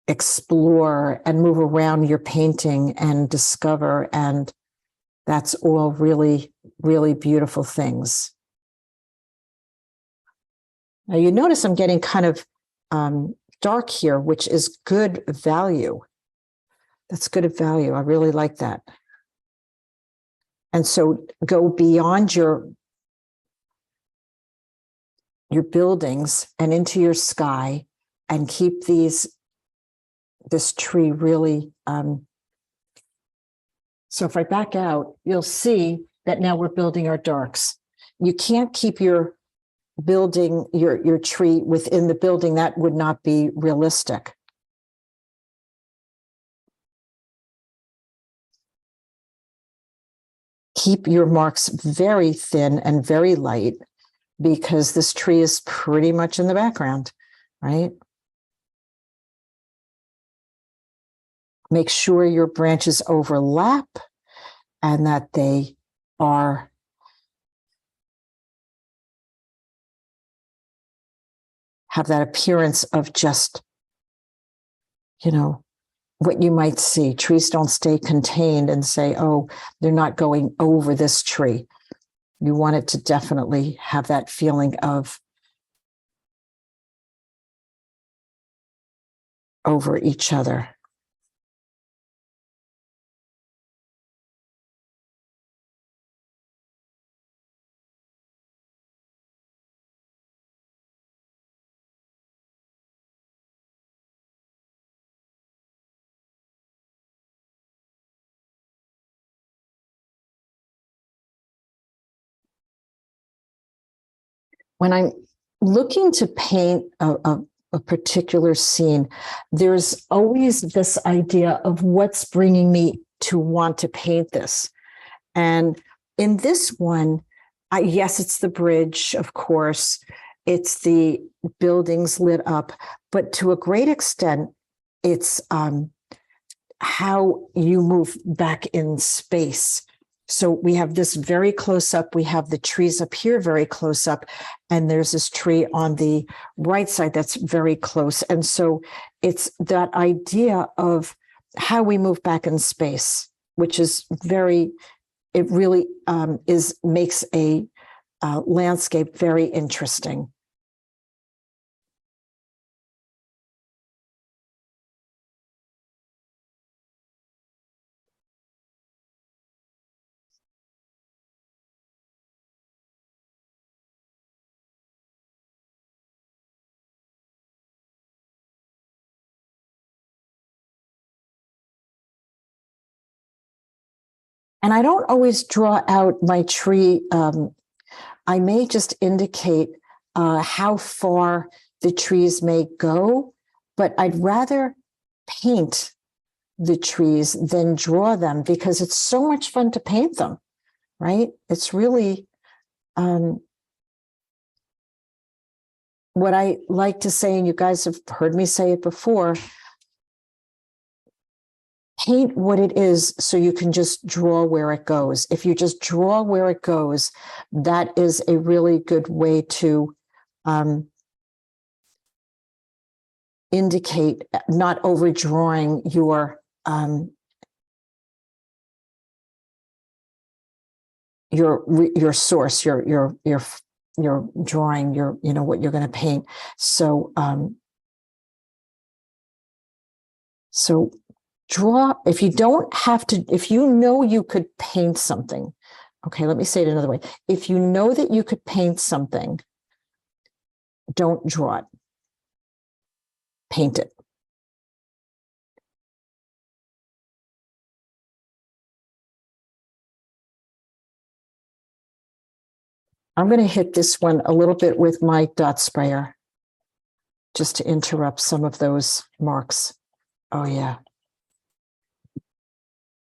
explore and move around your painting and discover, and that's all really, really beautiful things. Now you notice I'm getting kind of dark here, which is good value. That's good value. I really like that. And so go beyond your buildings and into your sky, and keep this tree really. So if I back out, you'll see that now we're building our darks. You can't keep your building, your tree within the building. That would not be realistic. Keep your marks very thin and very light, because this tree is pretty much in the background, right? Make sure your branches overlap and that they are have that appearance of just, what you might see. Trees don't stay contained and say, oh, they're not going over this tree. You want it to definitely have that feeling of over each other. When I'm looking to paint a particular scene, there's always this idea of what's bringing me to want to paint this. And in this one, yes, it's the bridge, of course. It's the buildings lit up, but to a great extent, it's how you move back in space. So we have this very close up. We have the trees up here very close up, and there's this tree on the right side that's very close. And so it's that idea of how we move back in space. which is very, it really makes a landscape very interesting. And I don't always draw out my tree. I may just indicate how far the trees may go, but I'd rather paint the trees than draw them because it's so much fun to paint them, right? It's really what I like to say, and you guys have heard me say it before, paint what it is so you can just draw where it goes. If you just draw where it goes, that is a really good way to indicate not overdrawing your source, your drawing, what you're going to paint. So so draw, if you don't have to, if you know you could paint something, okay, let me say it another way. If you know that you could paint something, don't draw it, paint it. I'm going to hit this one a little bit with my dot sprayer just to interrupt some of those marks. Oh yeah.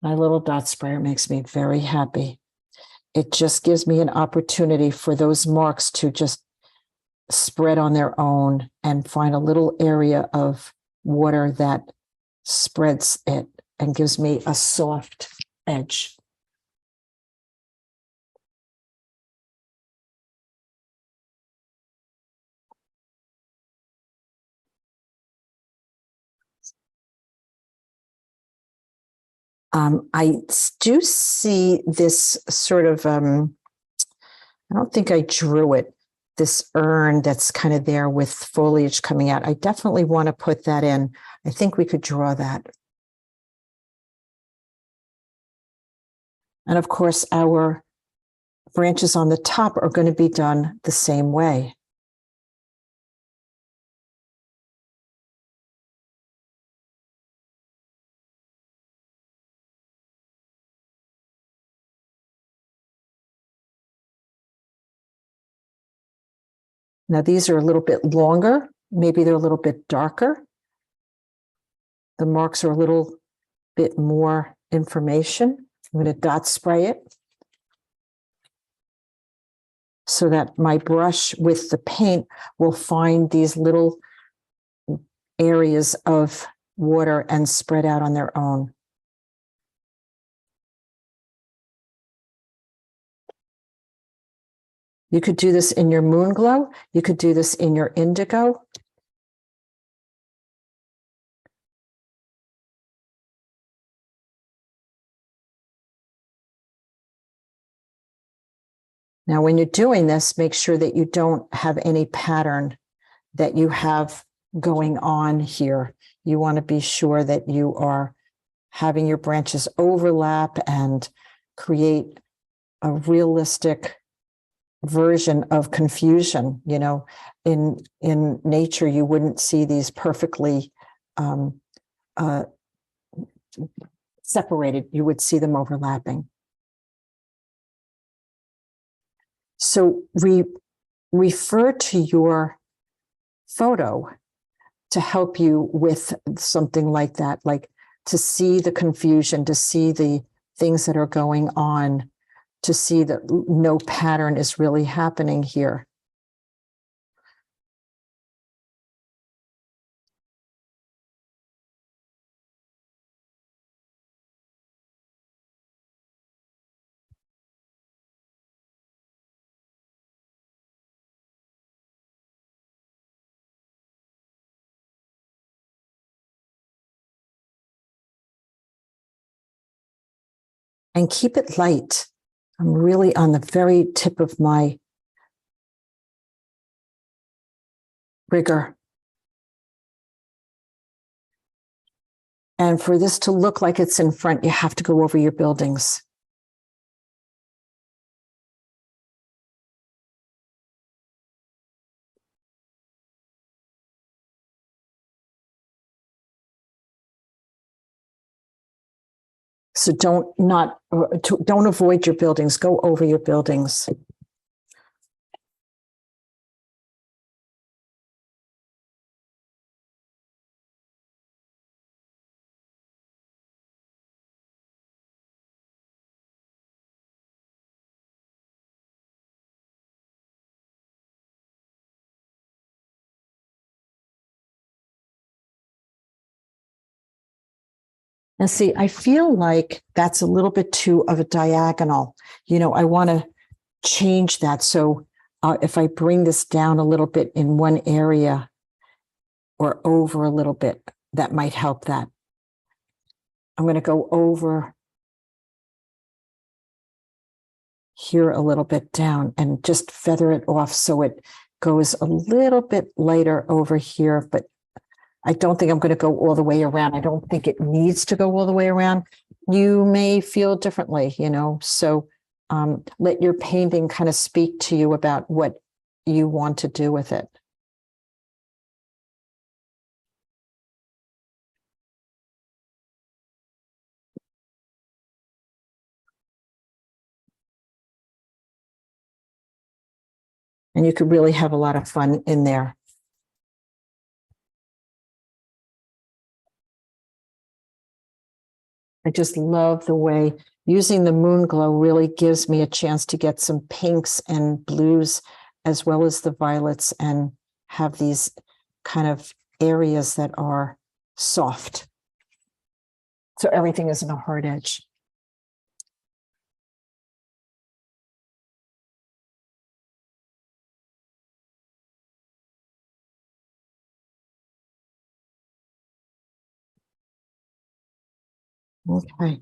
My little dot sprayer makes me very happy. It just gives me an opportunity for those marks to just spread on their own and find a little area of water that spreads it and gives me a soft edge. I do see this sort of, I don't think I drew it, this urn that's kind of there with foliage coming out. I definitely want to put that in. I think we could draw that. And of course, our branches on the top are going to be done the same way. Now, these are a little bit longer. Maybe they're a little bit darker. The marks are a little bit more information. I'm going to dot spray it so that my brush with the paint will find these little areas of water and spread out on their own. You could do this in your moon glow. You could do this in your indigo. Now, when you're doing this, make sure that you don't have any pattern that you have going on here. You want to be sure that you are having your branches overlap and create a realistic version of confusion. In nature, you wouldn't see these perfectly separated. You would see them overlapping. So refer to your photo to help you with something like that, like to see the confusion, to see the things that are going on, to see that no pattern is really happening here. and keep it light. I'm really on the very tip of my rigger. And for this to look like it's in front, you have to go over your buildings. So don't avoid your buildings, go over your buildings. And see, I feel like that's a little bit too of a diagonal. I want to change that. So if I bring this down a little bit in one area or over a little bit, that might help that. I'm going to go over here a little bit down and just feather it off so it goes a little bit lighter over here, but I don't think I'm going to go all the way around. I don't think it needs to go all the way around. You may feel differently, so let your painting kind of speak to you about what you want to do with it. And you could really have a lot of fun in there. I just love the way using the moon glow really gives me a chance to get some pinks and blues as well as the violets and have these kind of areas that are soft. So everything isn't a hard edge. Okay,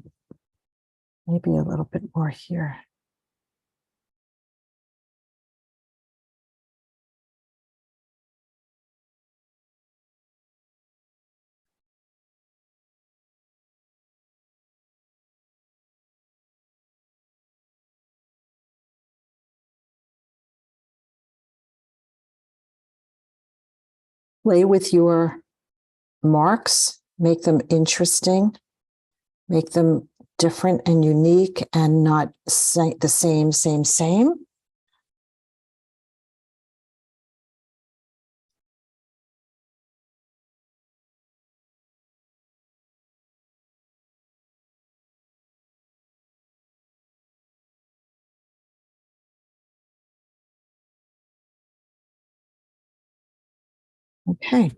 maybe a little bit more here. Play with your marks, make them interesting, make them different and unique and not the same. Okay.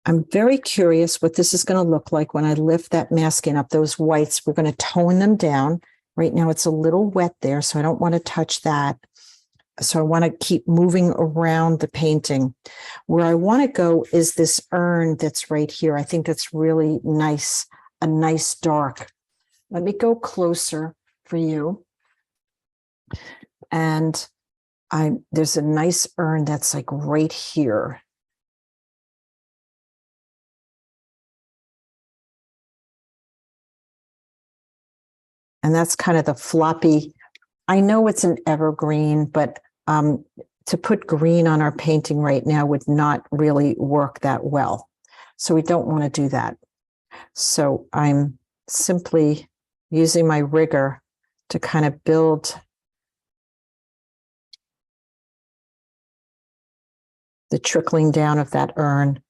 I'm very curious what this is going to look like when I lift that masking up. Those whites, we're going to tone them down. Right now it's a little wet there, so I don't want to touch that. So I want to keep moving around the painting. Where I want to go is this urn that's right here. I think that's really nice, a nice dark. Let me go closer for you. And there's a nice urn that's like right here. And that's kind of the floppy. I know it's an evergreen, but to put green on our painting right now would not really work that well. So we don't want to do that. So I'm simply using my rigger to kind of build the trickling down of that urn.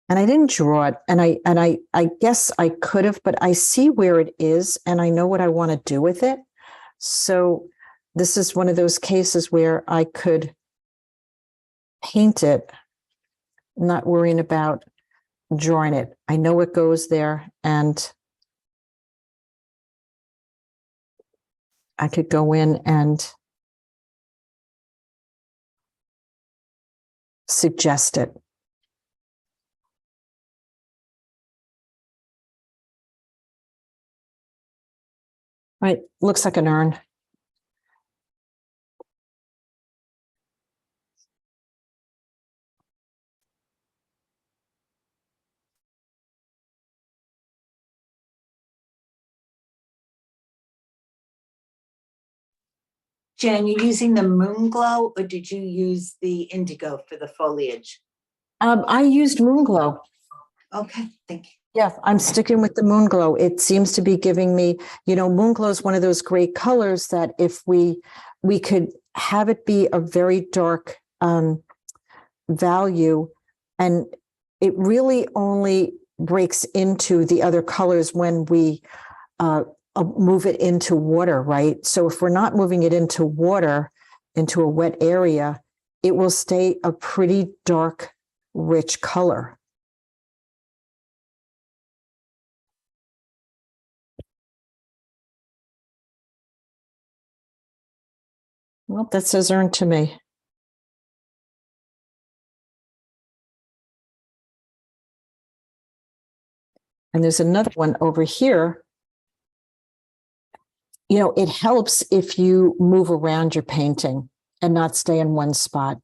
And I didn't draw it, and I guess I could have, but I see where it is, and I know what I want to do with it. So this is one of those cases where I could paint it, not worrying about drawing it. I know it goes there, and I could go in and suggest it. Right, looks like an urn. Jen, you using the moon glow or did you use the indigo for the foliage? I used moon glow. Okay, thank you. Yeah, I'm sticking with the moon glow. It seems to be giving me, moon glow is one of those great colors that if we could have it be a very dark value, and it really only breaks into the other colors when we move it into water, right? So if we're not moving it into water, into a wet area, it will stay a pretty dark, rich color. Well, that says earn to me. And there's another one over here. It helps if you move around your painting and not stay in one spot.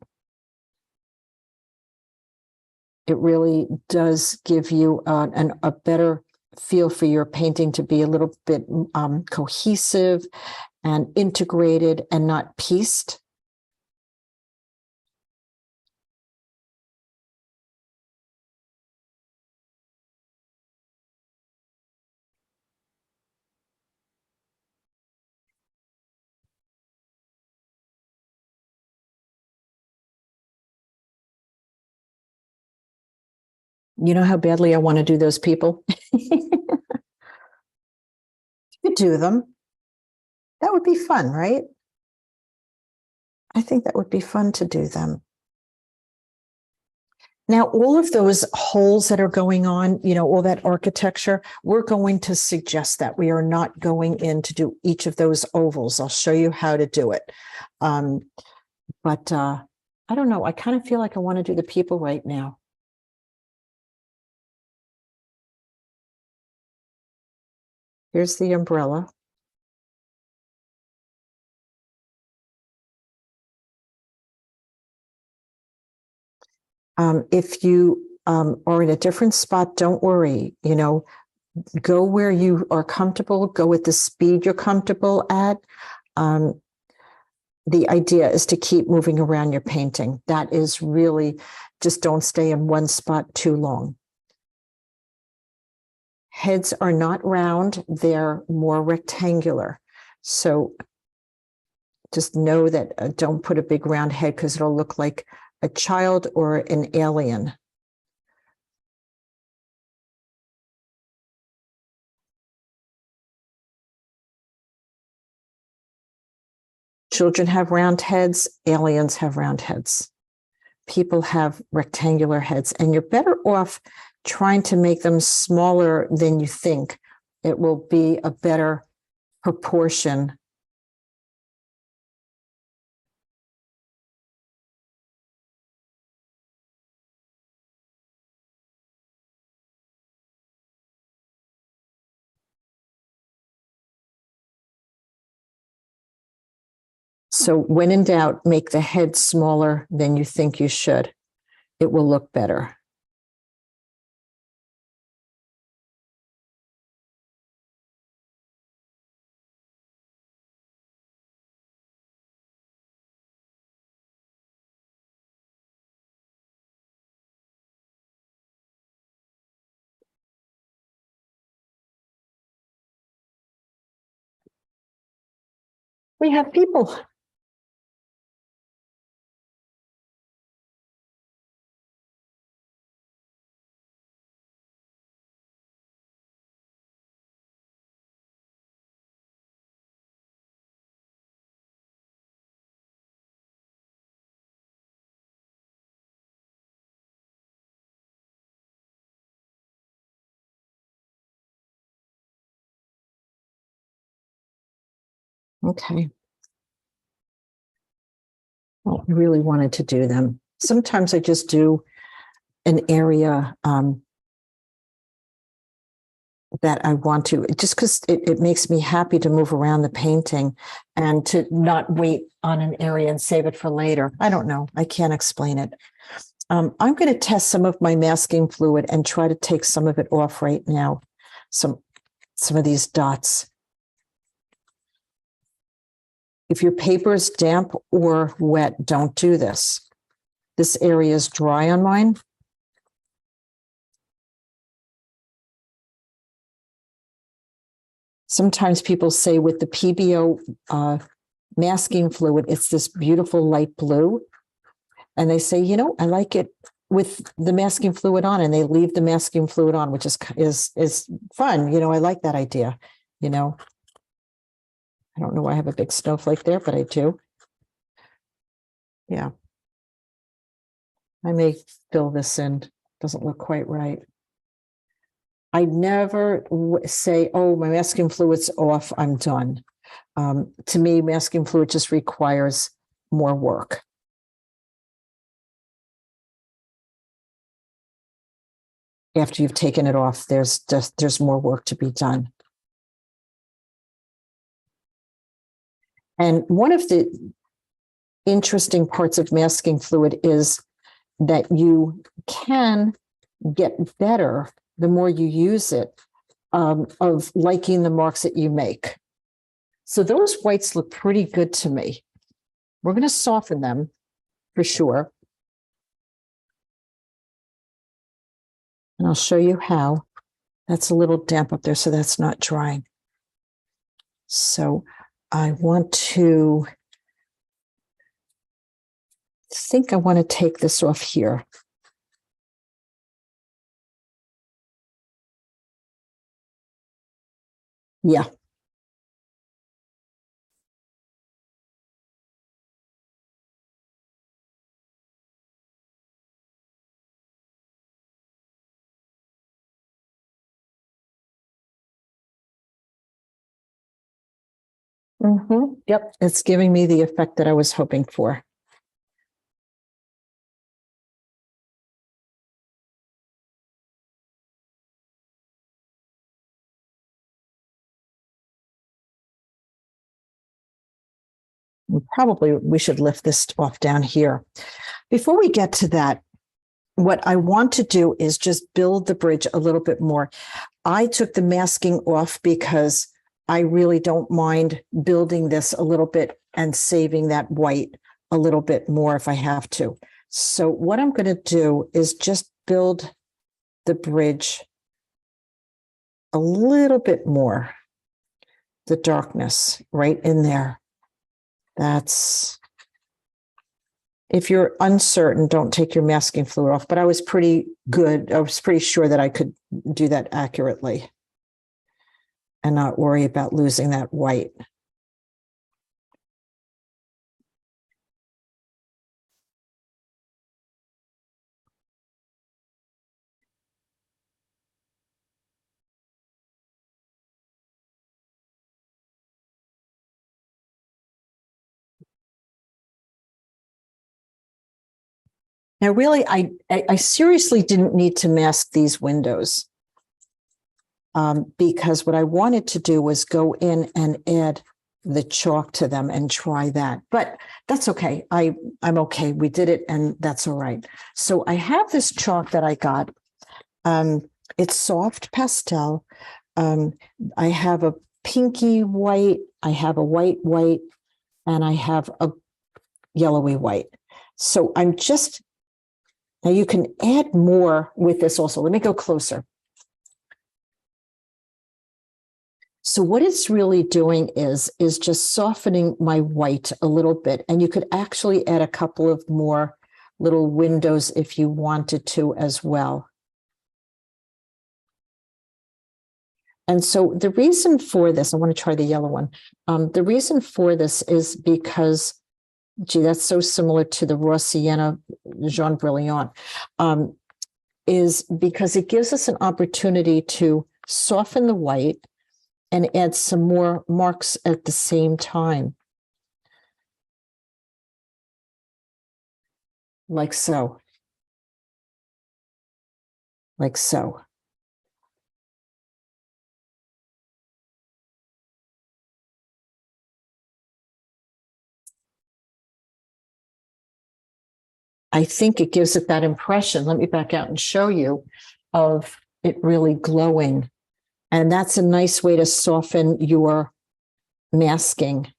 It really does give you a better feel for your painting to be a little bit cohesive and integrated and not pieced. You know how badly I want to do those people? You do them. That would be fun, right? I think that would be fun to do them. Now, all of those holes that are going on, all that architecture, we're going to suggest that we are not going in to do each of those ovals. I'll show you how to do it. But I don't know. I kind of feel like I want to do the people right now. Here's the umbrella. If you are in a different spot, don't worry. Go where you are comfortable, go at the speed you're comfortable at. The idea is to keep moving around your painting. That is really, just don't stay in one spot too long. Heads are not round, they're more rectangular. So just know that don't put a big round head because it'll look like a child or an alien. Children have round heads, aliens have round heads. People have rectangular heads, and you're better off trying to make them smaller than you think. It will be a better proportion. So when in doubt, make the head smaller than you think you should. It will look better. We have people. Okay. Well, I really wanted to do them. Sometimes I just do an area that I want to, just because it makes me happy to move around the painting and to not wait on an area and save it for later. I don't know. I can't explain it. I'm going to test some of my masking fluid and try to take some of it off right now. Some of these dots. If your paper is damp or wet, don't do this. This area is dry on mine. Sometimes people say with the PBO masking fluid, it's this beautiful light blue. And they say, you know, I like it with the masking fluid on, and they leave the masking fluid on, which is fun. You know, I like that idea, you know. I don't know why I have a big snowflake there, but I do. Yeah. I may fill this in. Doesn't look quite right. I never say, oh, my masking fluid's off, I'm done. To me, masking fluid just requires more work. After you've taken it off, there's more work to be done. And one of the interesting parts of masking fluid is that you can get better the more you use it, of liking the marks that you make. So those whites look pretty good to me. We're going to soften them for sure. And I'll show you how. That's a little damp up there, so that's not drying. So I want to think I want to take this off here. Yeah. Yep, it's giving me the effect that I was hoping for. Probably we should lift this off down here. Before we get to that, what I want to do is just build the bridge a little bit more. I took the masking off because I really don't mind building this a little bit and saving that white a little bit more if I have to. So what I'm going to do is just build the bridge a little bit more, the darkness right in there. That's, if you're uncertain, don't take your masking fluid off, but I was pretty good. I was pretty sure that I could do that accurately and not worry about losing that white. Now, really, I seriously didn't need to mask these windows because what I wanted to do was go in and add the chalk to them and try that. But that's okay. I'm okay. We did it, and that's all right. So I have this chalk that I got. It's soft pastel. I have a pinky white. I have a white, and I have a yellowy white. So I'm just... Now you can add more with this also. Let me go closer. So what it's really doing is just softening my white a little bit. And you could actually add a couple of more little windows if you wanted to as well. And so the reason for this, I want to try the yellow one. The reason for this is because, gee, that's so similar to the raw sienna Jaune Brilliant, is because it gives us an opportunity to soften the white and add some more marks at the same time. Like so. Like so. I think it gives it that impression. Let me back out and show you of it really glowing. And that's a nice way to soften your masking,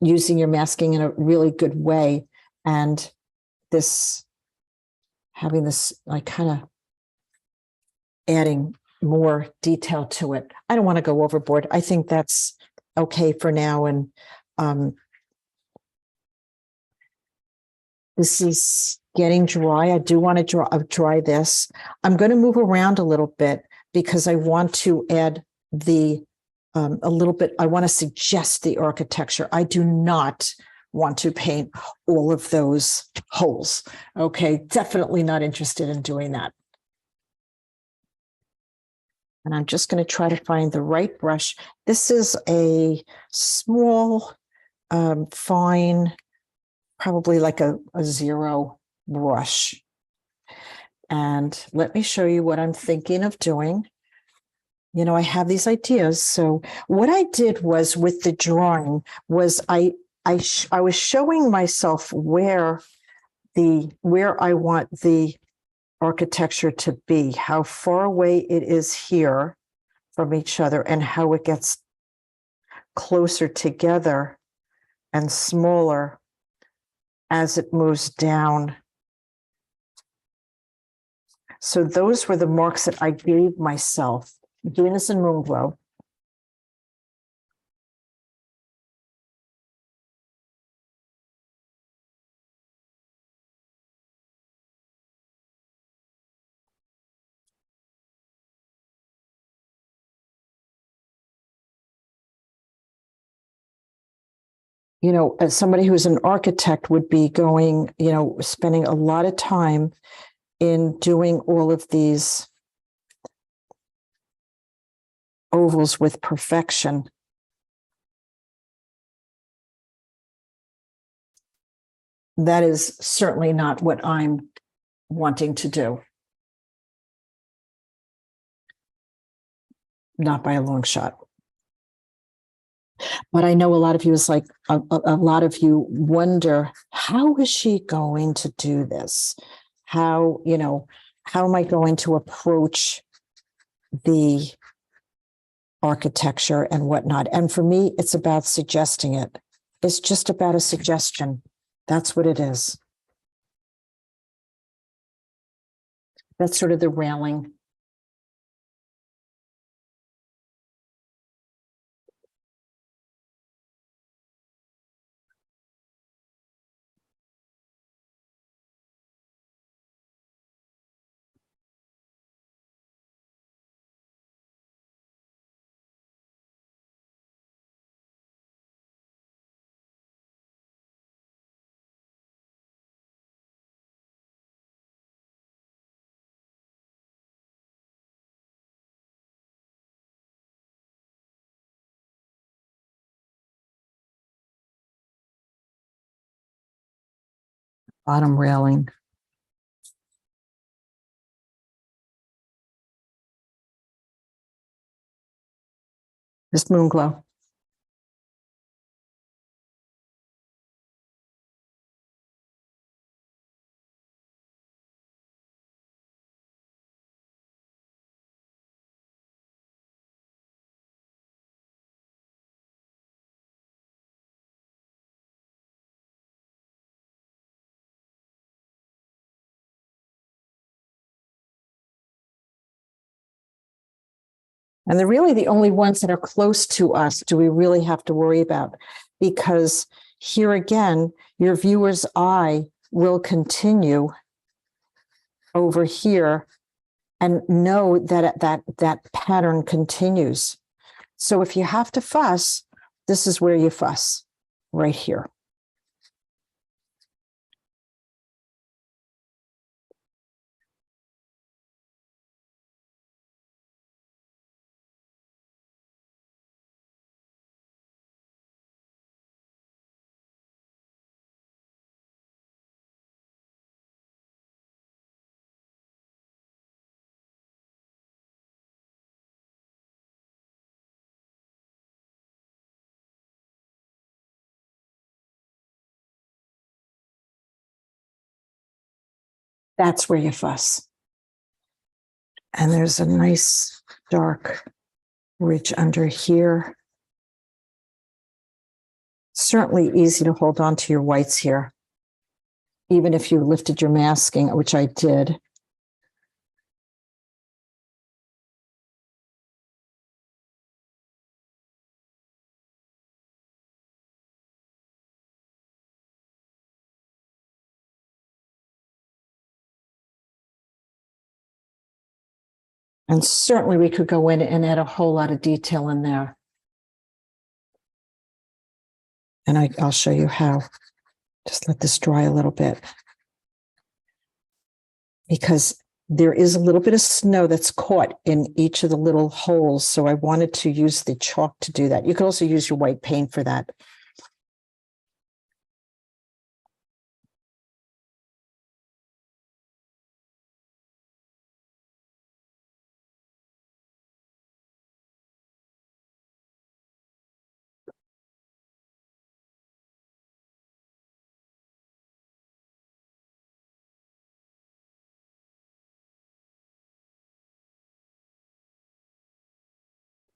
using your masking in a really good way. And this, having this, like kind of adding more detail to it. I don't want to go overboard. I think that's okay for now. And this is getting dry. I do want to dry this. I'm going to move around a little bit because I want to add the a little bit. I want to suggest the architecture. I do not want to paint all of those holes. Okay, definitely not interested in doing that. And I'm just going to try to find the right brush. This is a small, fine, probably like a 0 brush. And let me show you what I'm thinking of doing. You know, I have these ideas. So what I did was with the drawing was I was showing myself where I want the architecture to be, how far away it is here from each other and how it gets closer together and smaller as it moves down. So those were the marks that I gave myself. I'm doing this in Moonglow. You know, as somebody who's an architect would be going, you know, spending a lot of time in doing all of these ovals with perfection. That is certainly not what I'm wanting to do. Not by a long shot. But I know a lot of you is like, a lot of you wonder, how is she going to do this? How, you know, how am I going to approach the architecture and whatnot? And for me, it's about suggesting it. It's just about a suggestion. That's what it is. That's sort of the railing. Bottom railing. This Moonglow. And they're really the only ones that are close to us do we really have to worry about, because here again, your viewer's eye will continue over here and know that that pattern continues. So if you have to fuss, this is where you fuss, right here. That's where you fuss. And there's a nice dark ridge under here. Certainly easy to hold on to your whites here, even if you lifted your masking, which I did. And certainly we could go in and add a whole lot of detail in there. And I'll show you how. Just let this dry a little bit. Because there is a little bit of snow that's caught in each of the little holes. So I wanted to use the chalk to do that. You could also use your white paint for that.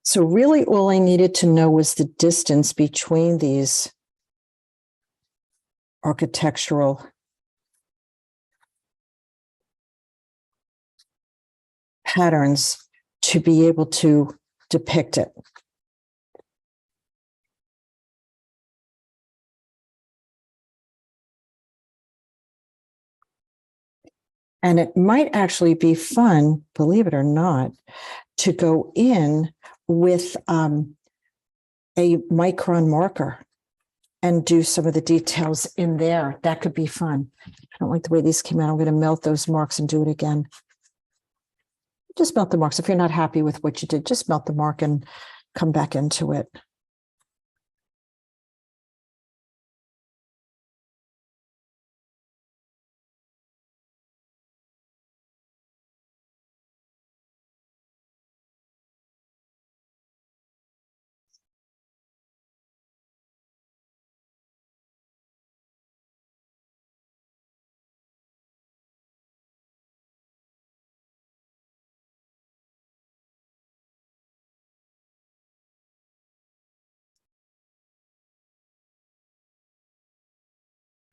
So really all I needed to know was the distance between these architectural patterns to be able to depict it. And it might actually be fun, believe it or not, to go in with a micron marker and do some of the details in there. That could be fun. I don't like the way these came out. I'm going to melt those marks and do it again. Just melt the marks. If you're not happy with what you did, just melt the mark and come back into it.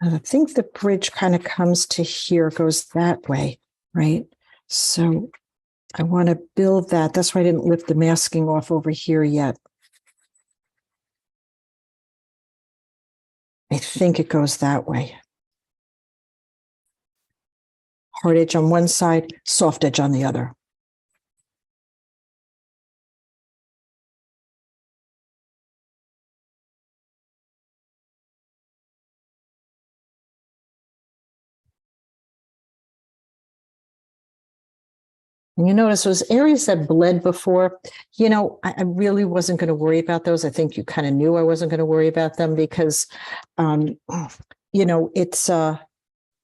And I think the bridge kind of comes to here, goes that way, right? So I want to build that. That's why I didn't lift the masking off over here yet. I think it goes that way. Hard edge on one side, soft edge on the other. And you notice those areas that bled before, I really wasn't going to worry about those. I think you kind of knew I wasn't going to worry about them because, it's,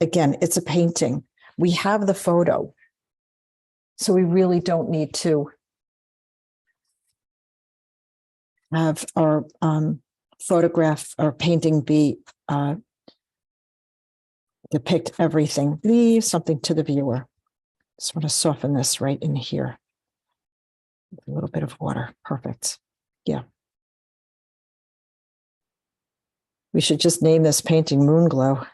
again, it's a painting. We have the photo. So we really don't need to have our photograph or painting be depict everything. Leave something to the viewer. Just want to soften this right in here. A little bit of water. Perfect. Yeah. We should just name this painting Moonglow.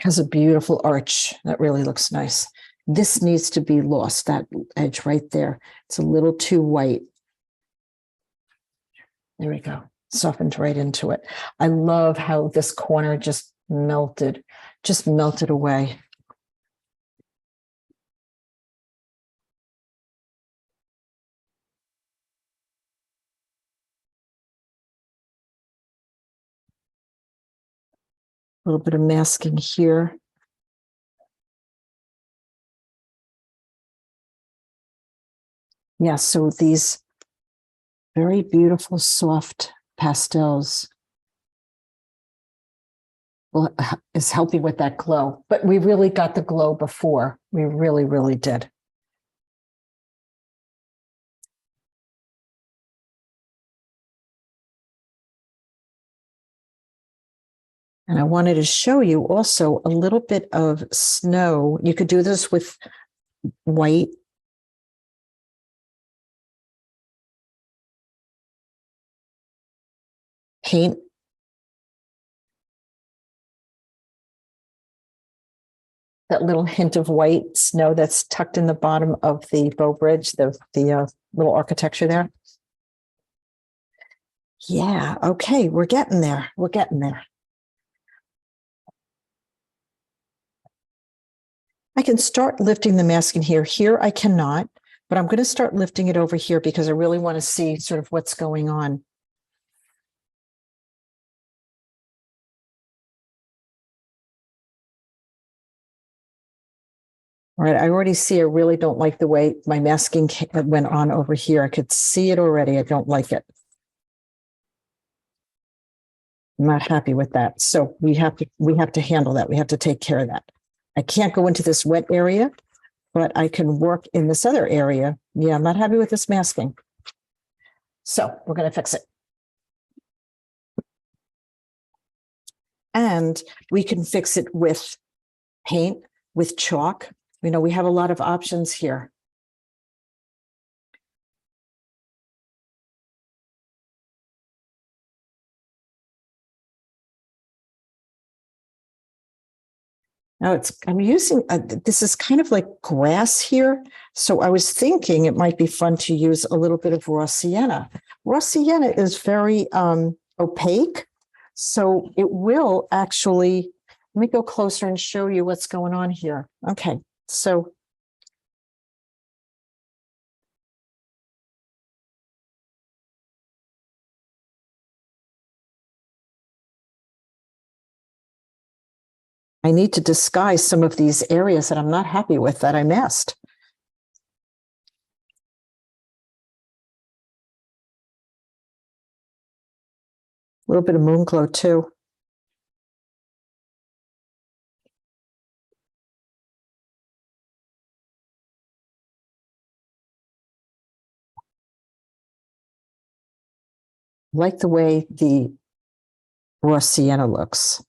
Has a beautiful arch. That really looks nice. This needs to be lost, that edge right there. It's a little too white. There we go. Softened right into it. I love how this corner just melted away. A little bit of masking here. Yeah, so these very beautiful, soft pastels is helping with that glow. But we really got the glow before. We really, really did. And I wanted to show you also a little bit of snow. You could do this with white. Paint. That little hint of white snow that's tucked in the bottom of the bow bridge, the little architecture there. Yeah, okay, we're getting there. We're getting there. I can start lifting the masking here. Here I cannot, but I'm going to start lifting it over here because I really want to see sort of what's going on. All right, I already see I really don't like the way my masking went on over here. I could see it already. I don't like it. I'm not happy with that. So we have to handle that. We have to take care of that. I can't go into this wet area, but I can work in this other area. Yeah, I'm not happy with this masking. So we're going to fix it. And we can fix it with paint, with chalk. You know, we have a lot of options here. Now I'm using, this is kind of like grass here. So I was thinking it might be fun to use a little bit of raw sienna. Raw sienna is very opaque. So it will actually, let me go closer and show you what's going on here. Okay, so I need to disguise some of these areas that I'm not happy with that I missed. A little bit of moon glow too. Like the way the raw sienna looks.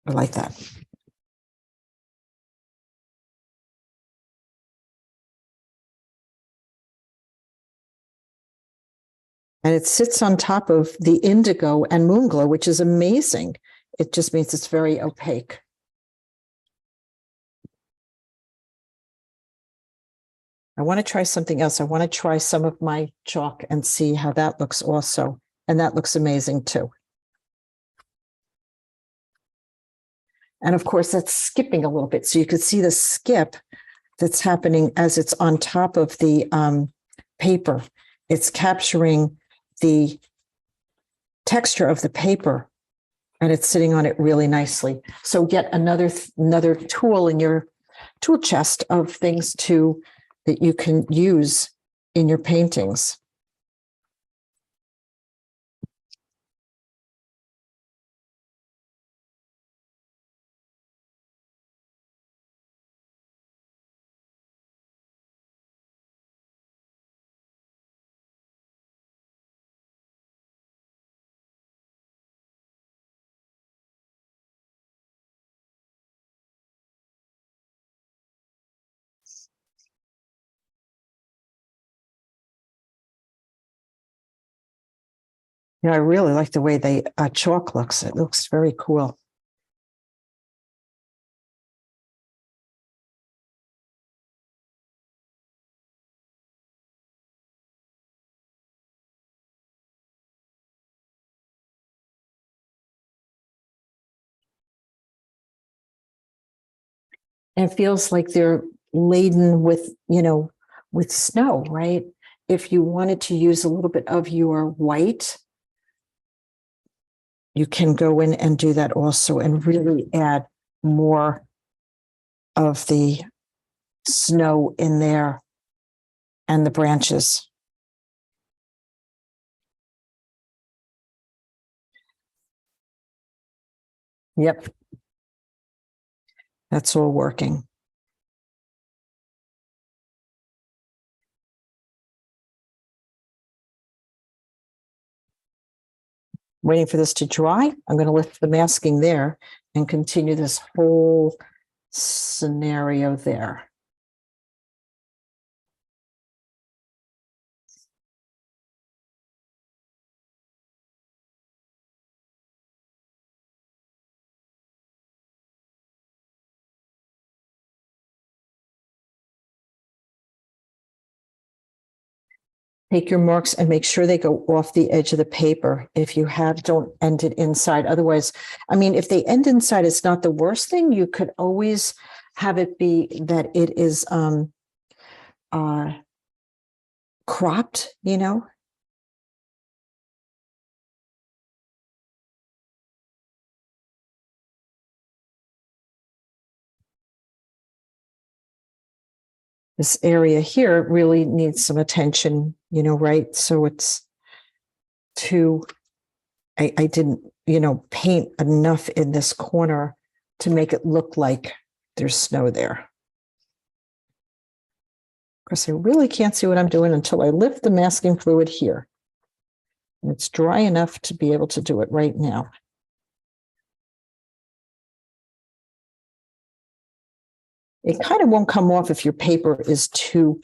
I like that. And it sits on top of the indigo and moon glow, which is amazing. It just means it's very opaque. I want to try something else. I want to try some of my chalk and see how that looks also. And that looks amazing too. And of course, that's skipping a little bit. So you could see the skip that's happening as it's on top of the paper. It's capturing the texture of the paper and it's sitting on it really nicely. So yet another tool in your tool chest of things that you can use in your paintings. Yeah, I really like the way the chalk looks. It looks very cool. And it feels like they're laden with, with snow, right? If you wanted to use a little bit of your white, you can go in and do that also and really add more of the snow in there and the branches. Yep. That's all working. waiting for this to dry. I'm going to lift the masking there and continue this whole scenario there. Take your marks and make sure they go off the edge of the paper. If you have, don't end it inside. Otherwise, I mean, if they end inside, it's not the worst thing. You could always have it be that it is cropped, you know. This area here really needs some attention, you know, right? So it's too, I didn't, you know, paint enough in this corner to make it look like there's snow there. Of course, I really can't see what I'm doing until I lift the masking fluid here. And it's dry enough to be able to do it right now. It kind of won't come off if your paper is too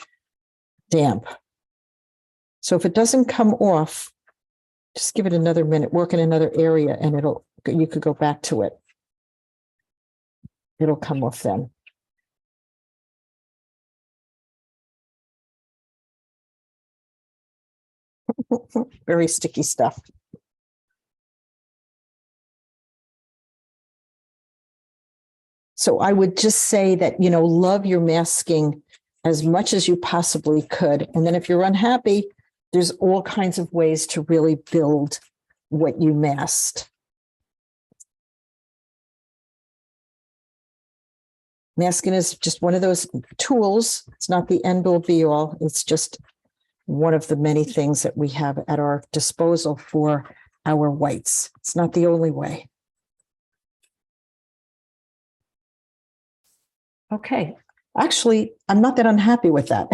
damp. So if it doesn't come off, just give it another minute, work in another area, and you could go back to it. It'll come off then. Very sticky stuff. So I would just say that, you know, love your masking as much as you possibly could. And then if you're unhappy, there's all kinds of ways to really build what you masked. Masking is just one of those tools. It's not the end all be all. It's just one of the many things that we have at our disposal for our whites. It's not the only way. Okay. Actually, I'm not that unhappy with that.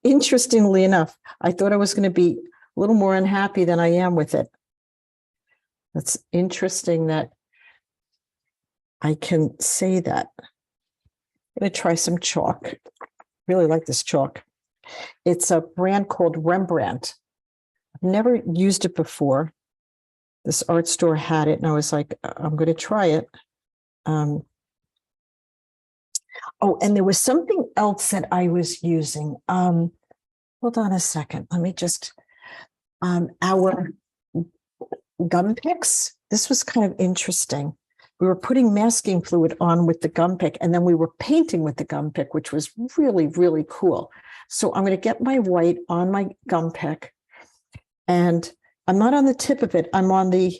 Interestingly enough, I thought I was going to be a little more unhappy than I am with it. That's interesting that I can say that. I'm going to try some chalk. Really like this chalk. It's a brand called Rembrandt. I've never used it before. This art store had it, and I was like, I'm going to try it. Oh, and there was something else that I was using. Hold on a second. Let me just, our gum picks. This was kind of interesting. We were putting masking fluid on with the gum pick, and then we were painting with the gum pick, which was really, really cool. So I'm going to get my white on my gum pick, and I'm not on the tip of it. I'm on the,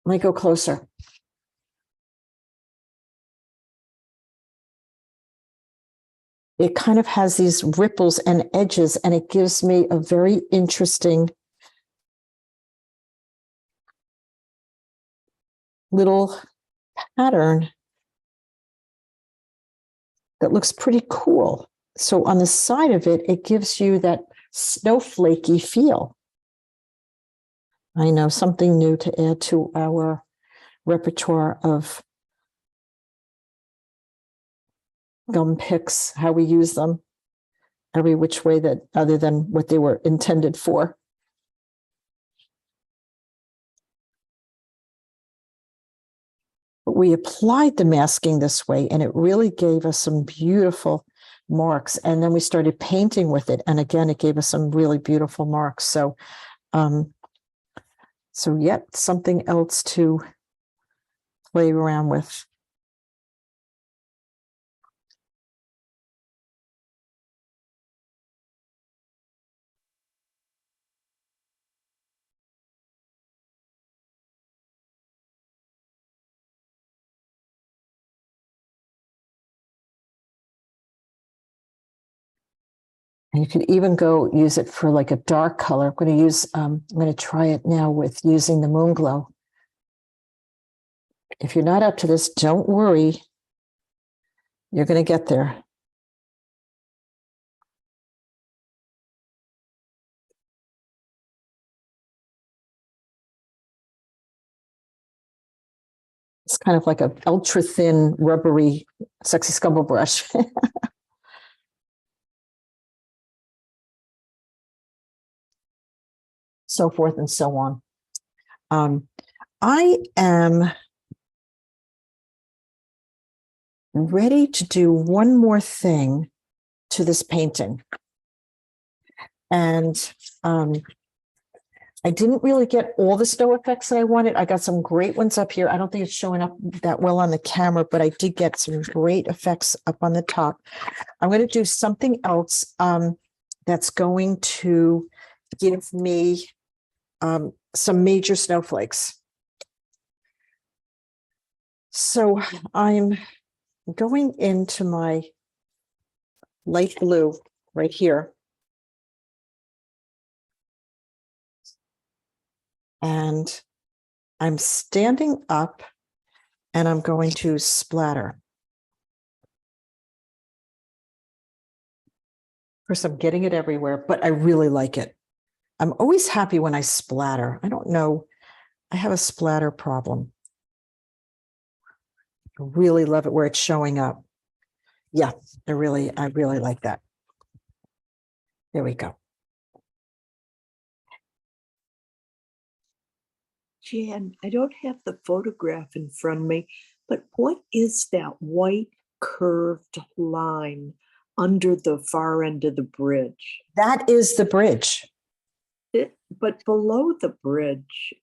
let me go closer. It kind of has these ripples and edges, and it gives me a very interesting little pattern that looks pretty cool. So on the side of it, it gives you that snowflakey feel. I know, something new to add to our repertoire of gum picks, how we use them every which way that other than what they were intended for. But we applied the masking this way, and it really gave us some beautiful marks. And then we started painting with it, and again, it gave us some really beautiful marks. So, yet something else to play around with. And you could even go use it for like a dark color. I'm going to try it now with using the Moon Glow. If you're not up to this, don't worry. You're going to get there. kind of like a ultra thin, rubbery, sexy scumble brush. So forth and so on. I am ready to do one more thing to this painting. And I didn't really get all the snow effects that I wanted. I got some great ones up here. I don't think it's showing up that well on the camera, but I did get some great effects up on the top. I'm going to do something else that's going to give me some major snowflakes. So I'm going into my light blue right here. And I'm standing up and I'm going to splatter. Of course, I'm getting it everywhere, but I really like it. I'm always happy when I splatter. I don't know. I have a splatter problem. I really love it where it's showing up. Yeah, I really like that. There we go. Jan, I don't have the photograph in front of me, but what is that white curved line under the far end of the bridge? That is the bridge. But below the bridge,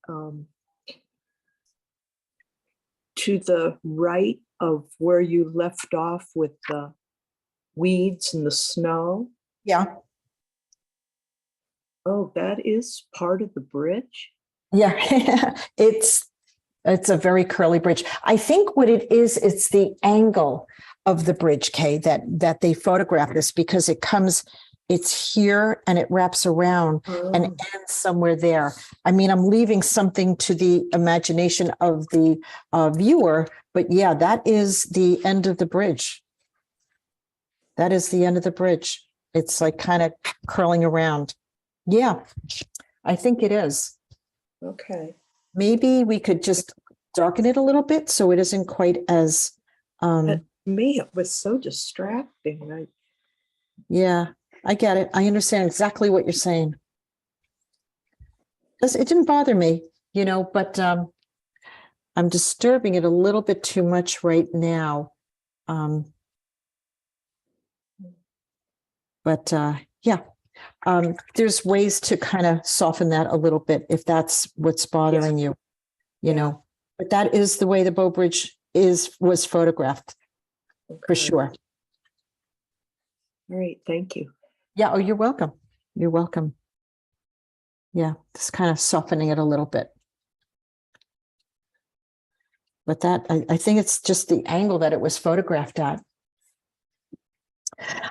to the right of where you left off with the weeds and the snow. Yeah. Oh, that is part of the bridge? Yeah, it's a very curly bridge. I think what it is, it's the angle of the bridge, Kay, that they photograph this because it's here and it wraps around and ends somewhere there. I mean, I'm leaving something to the imagination of the viewer, but yeah, that is the end of the bridge. That is the end of the bridge. It's like kind of curling around. Yeah, I think it is. Okay. Maybe we could just darken it a little bit so it isn't quite as To me, it was so distracting. yeah, I get it. I understand exactly what you're saying. It didn't bother me, but I'm disturbing it a little bit too much right now. But yeah, there's ways to kind of soften that a little bit if that's what's bothering you, you know. But that is the way the Bow Bridge was photographed, for sure. All right, thank you. Yeah, oh, you're welcome. You're welcome. Yeah, just kind of softening it a little bit. But that, I think it's just the angle that it was photographed at.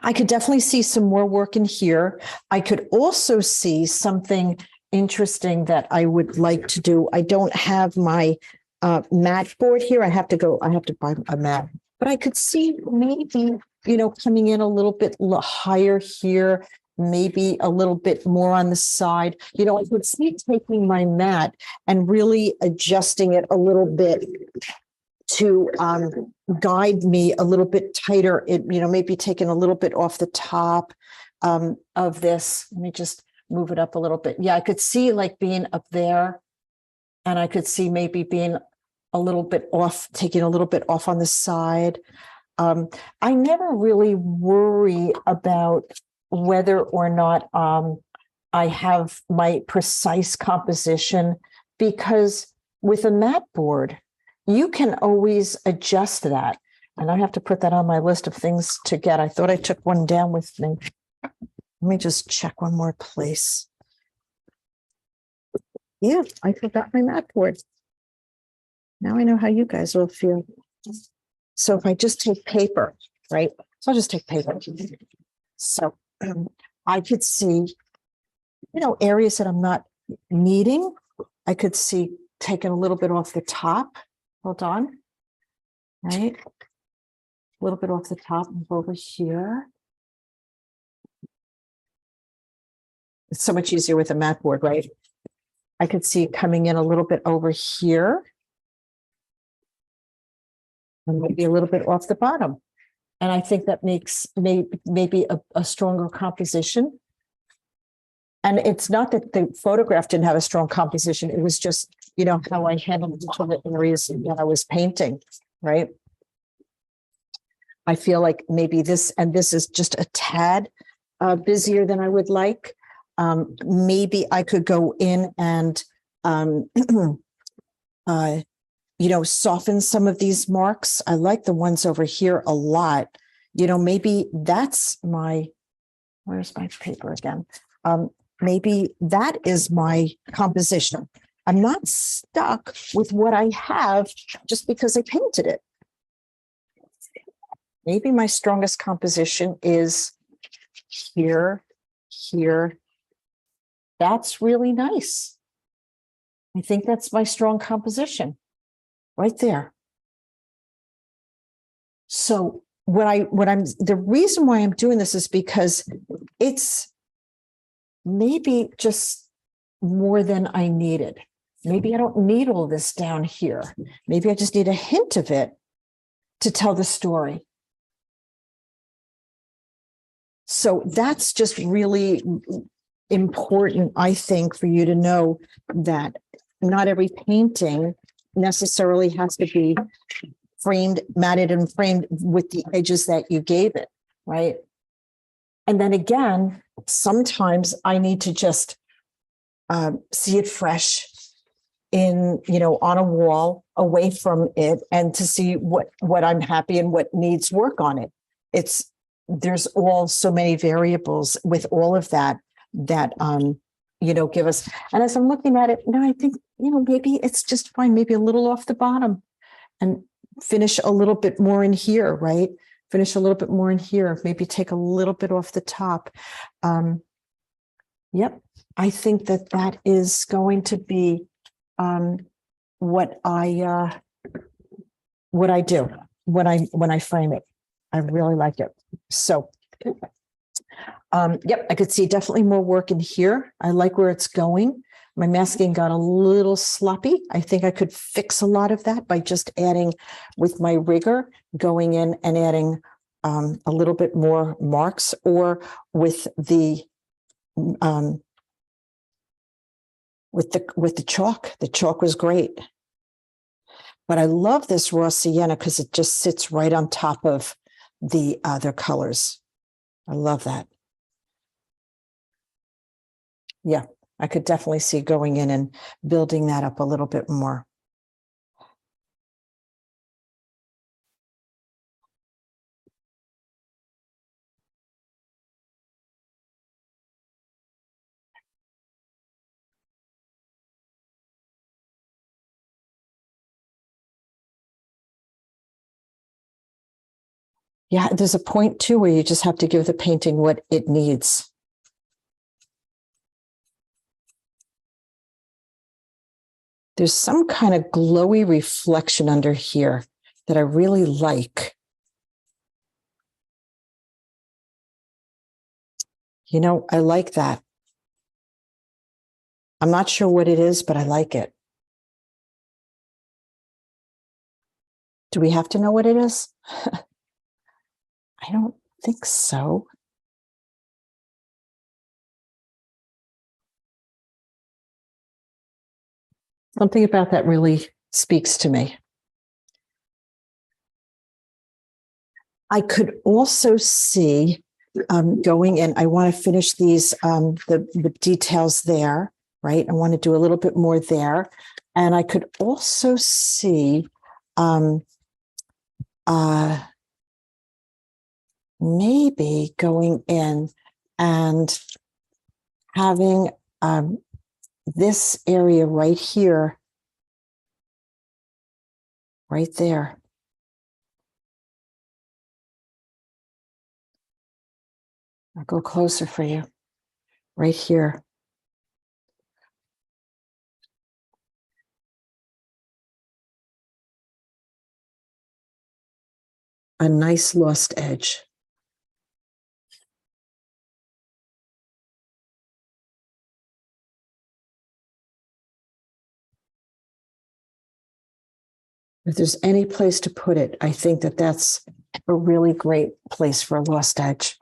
I could definitely see some more work in here. I could also see something interesting that I would like to do. I don't have my mat board here. I have to buy a mat. But I could see maybe, coming in a little bit higher here, maybe a little bit more on the side. I could see taking my mat and really adjusting it a little bit to guide me a little bit tighter. It, maybe taking a little bit off the top of this. Let me just move it up a little bit. Yeah, I could see like being up there, and I could see maybe being a little bit off, taking a little bit off on the side. I never really worry about whether or not I have my precise composition, because with a mat board, you can always adjust that. And I have to put that on my list of things to get. I thought I took one down with me. Let me just check one more place. Yeah, I forgot my mat board. Now I know how you guys will feel. So if I just take paper, right? So I'll just take paper. So I could see, areas that I'm not needing. I could see taking a little bit off the top. Hold on. Right? A little bit off the top and over here. It's so much easier with a mat board, right? I could see coming in a little bit over here. and maybe a little bit off the bottom. And I think that makes maybe a stronger composition. And it's not that the photograph didn't have a strong composition. It was just, you know, how I handled the areas that I was painting, right? I feel like maybe this is just a tad busier than I would like. Maybe I could go in and, you know, soften some of these marks. I like the ones over here a lot. You know, maybe that's where's my paper again? Maybe that is my composition. I'm not stuck with what I have just because I painted it. Maybe my strongest composition is here, here. That's really nice. I think that's my strong composition right there. So the reason why I'm doing this is because it's maybe just more than I needed. Maybe I don't need all this down here. Maybe I just need a hint of it to tell the story. So that's just really important, I think, for you to know that not every painting necessarily has to be framed, matted and framed with the edges that you gave it, right? And then again, sometimes I need to just see it fresh in, you know, on a wall away from it, and to see what I'm happy and what needs work on it. There's all so many variables with all of that, you know, give us. And as I'm looking at it, I think, you know, maybe it's just fine, maybe a little off the bottom and finish a little bit more in here, right? Finish a little bit more in here, maybe take a little bit off the top. Yep, I think that is going to be what I do when I frame it. I really like it. So, yep, I could see definitely more work in here. I like where it's going. My masking got a little sloppy. I think I could fix a lot of that by just adding, with my rigger, going in and adding a little bit more marks, or with the chalk. The chalk was great. But I love this raw sienna because it just sits right on top of the other colors. I love that. Yeah, I could definitely see going in and building that up a little bit more. Yeah, there's a point too where you just have to give the painting what it needs. There's some kind of glowy reflection under here that I really like. You know, I like that. I'm not sure what it is, but I like it. Do we have to know what it is? I don't think so. Something about that really speaks to me. I could also see going in, I want to finish these, the details there, right? I want to do a little bit more there. And I could also see maybe going in and having this area right here, right there. I'll go closer for you, right here. A nice lost edge. If there's any place to put it, I think that that's a really great place for a lost edge.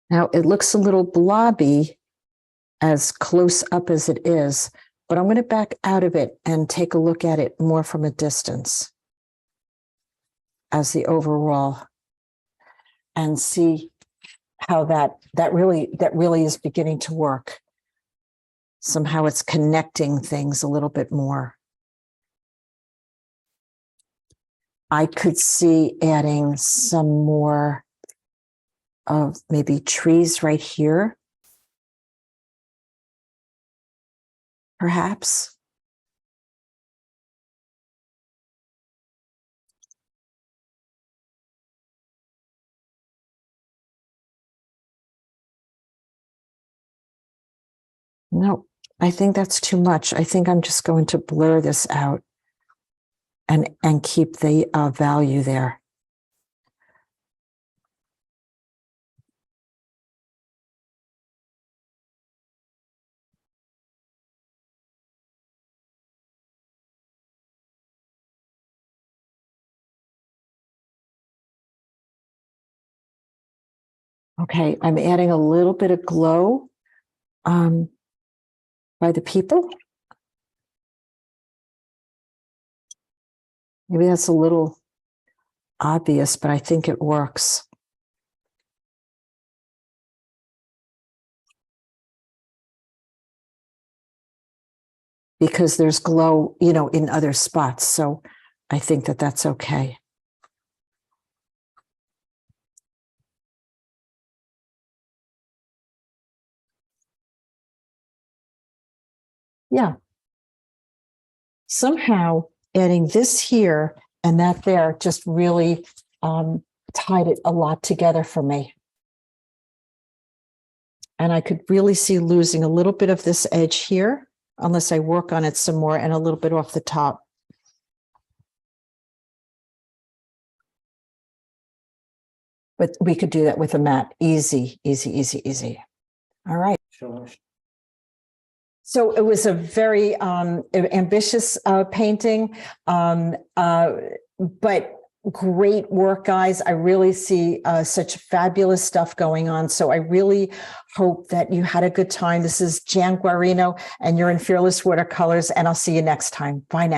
Now it looks a little blobby as close up as it is, but I'm going to back out of it and take a look at it more from a distance as the overall and see how that really is beginning to work. Somehow it's connecting things a little bit more. I could see adding some more of maybe trees right here. Perhaps. No, I think that's too much. I think I'm just going to blur this out and keep the value there. Okay, I'm adding a little bit of glow by the people. Maybe that's a little obvious, but I think it works. Because there's glow, you know, in other spots. So I think that that's okay. Yeah. Somehow adding this here and that there just really tied it a lot together for me. And I could really see losing a little bit of this edge here, unless I work on it some more, and a little bit off the top. But we could do that with a mat. Easy, easy, easy, easy. All right. Sure. So it was a very ambitious painting, but great work, guys. I really see such fabulous stuff going on. So I really hope that you had a good time. This is Jan Guarino, and you're in Fearless Watercolors, and I'll see you next time. Bye now.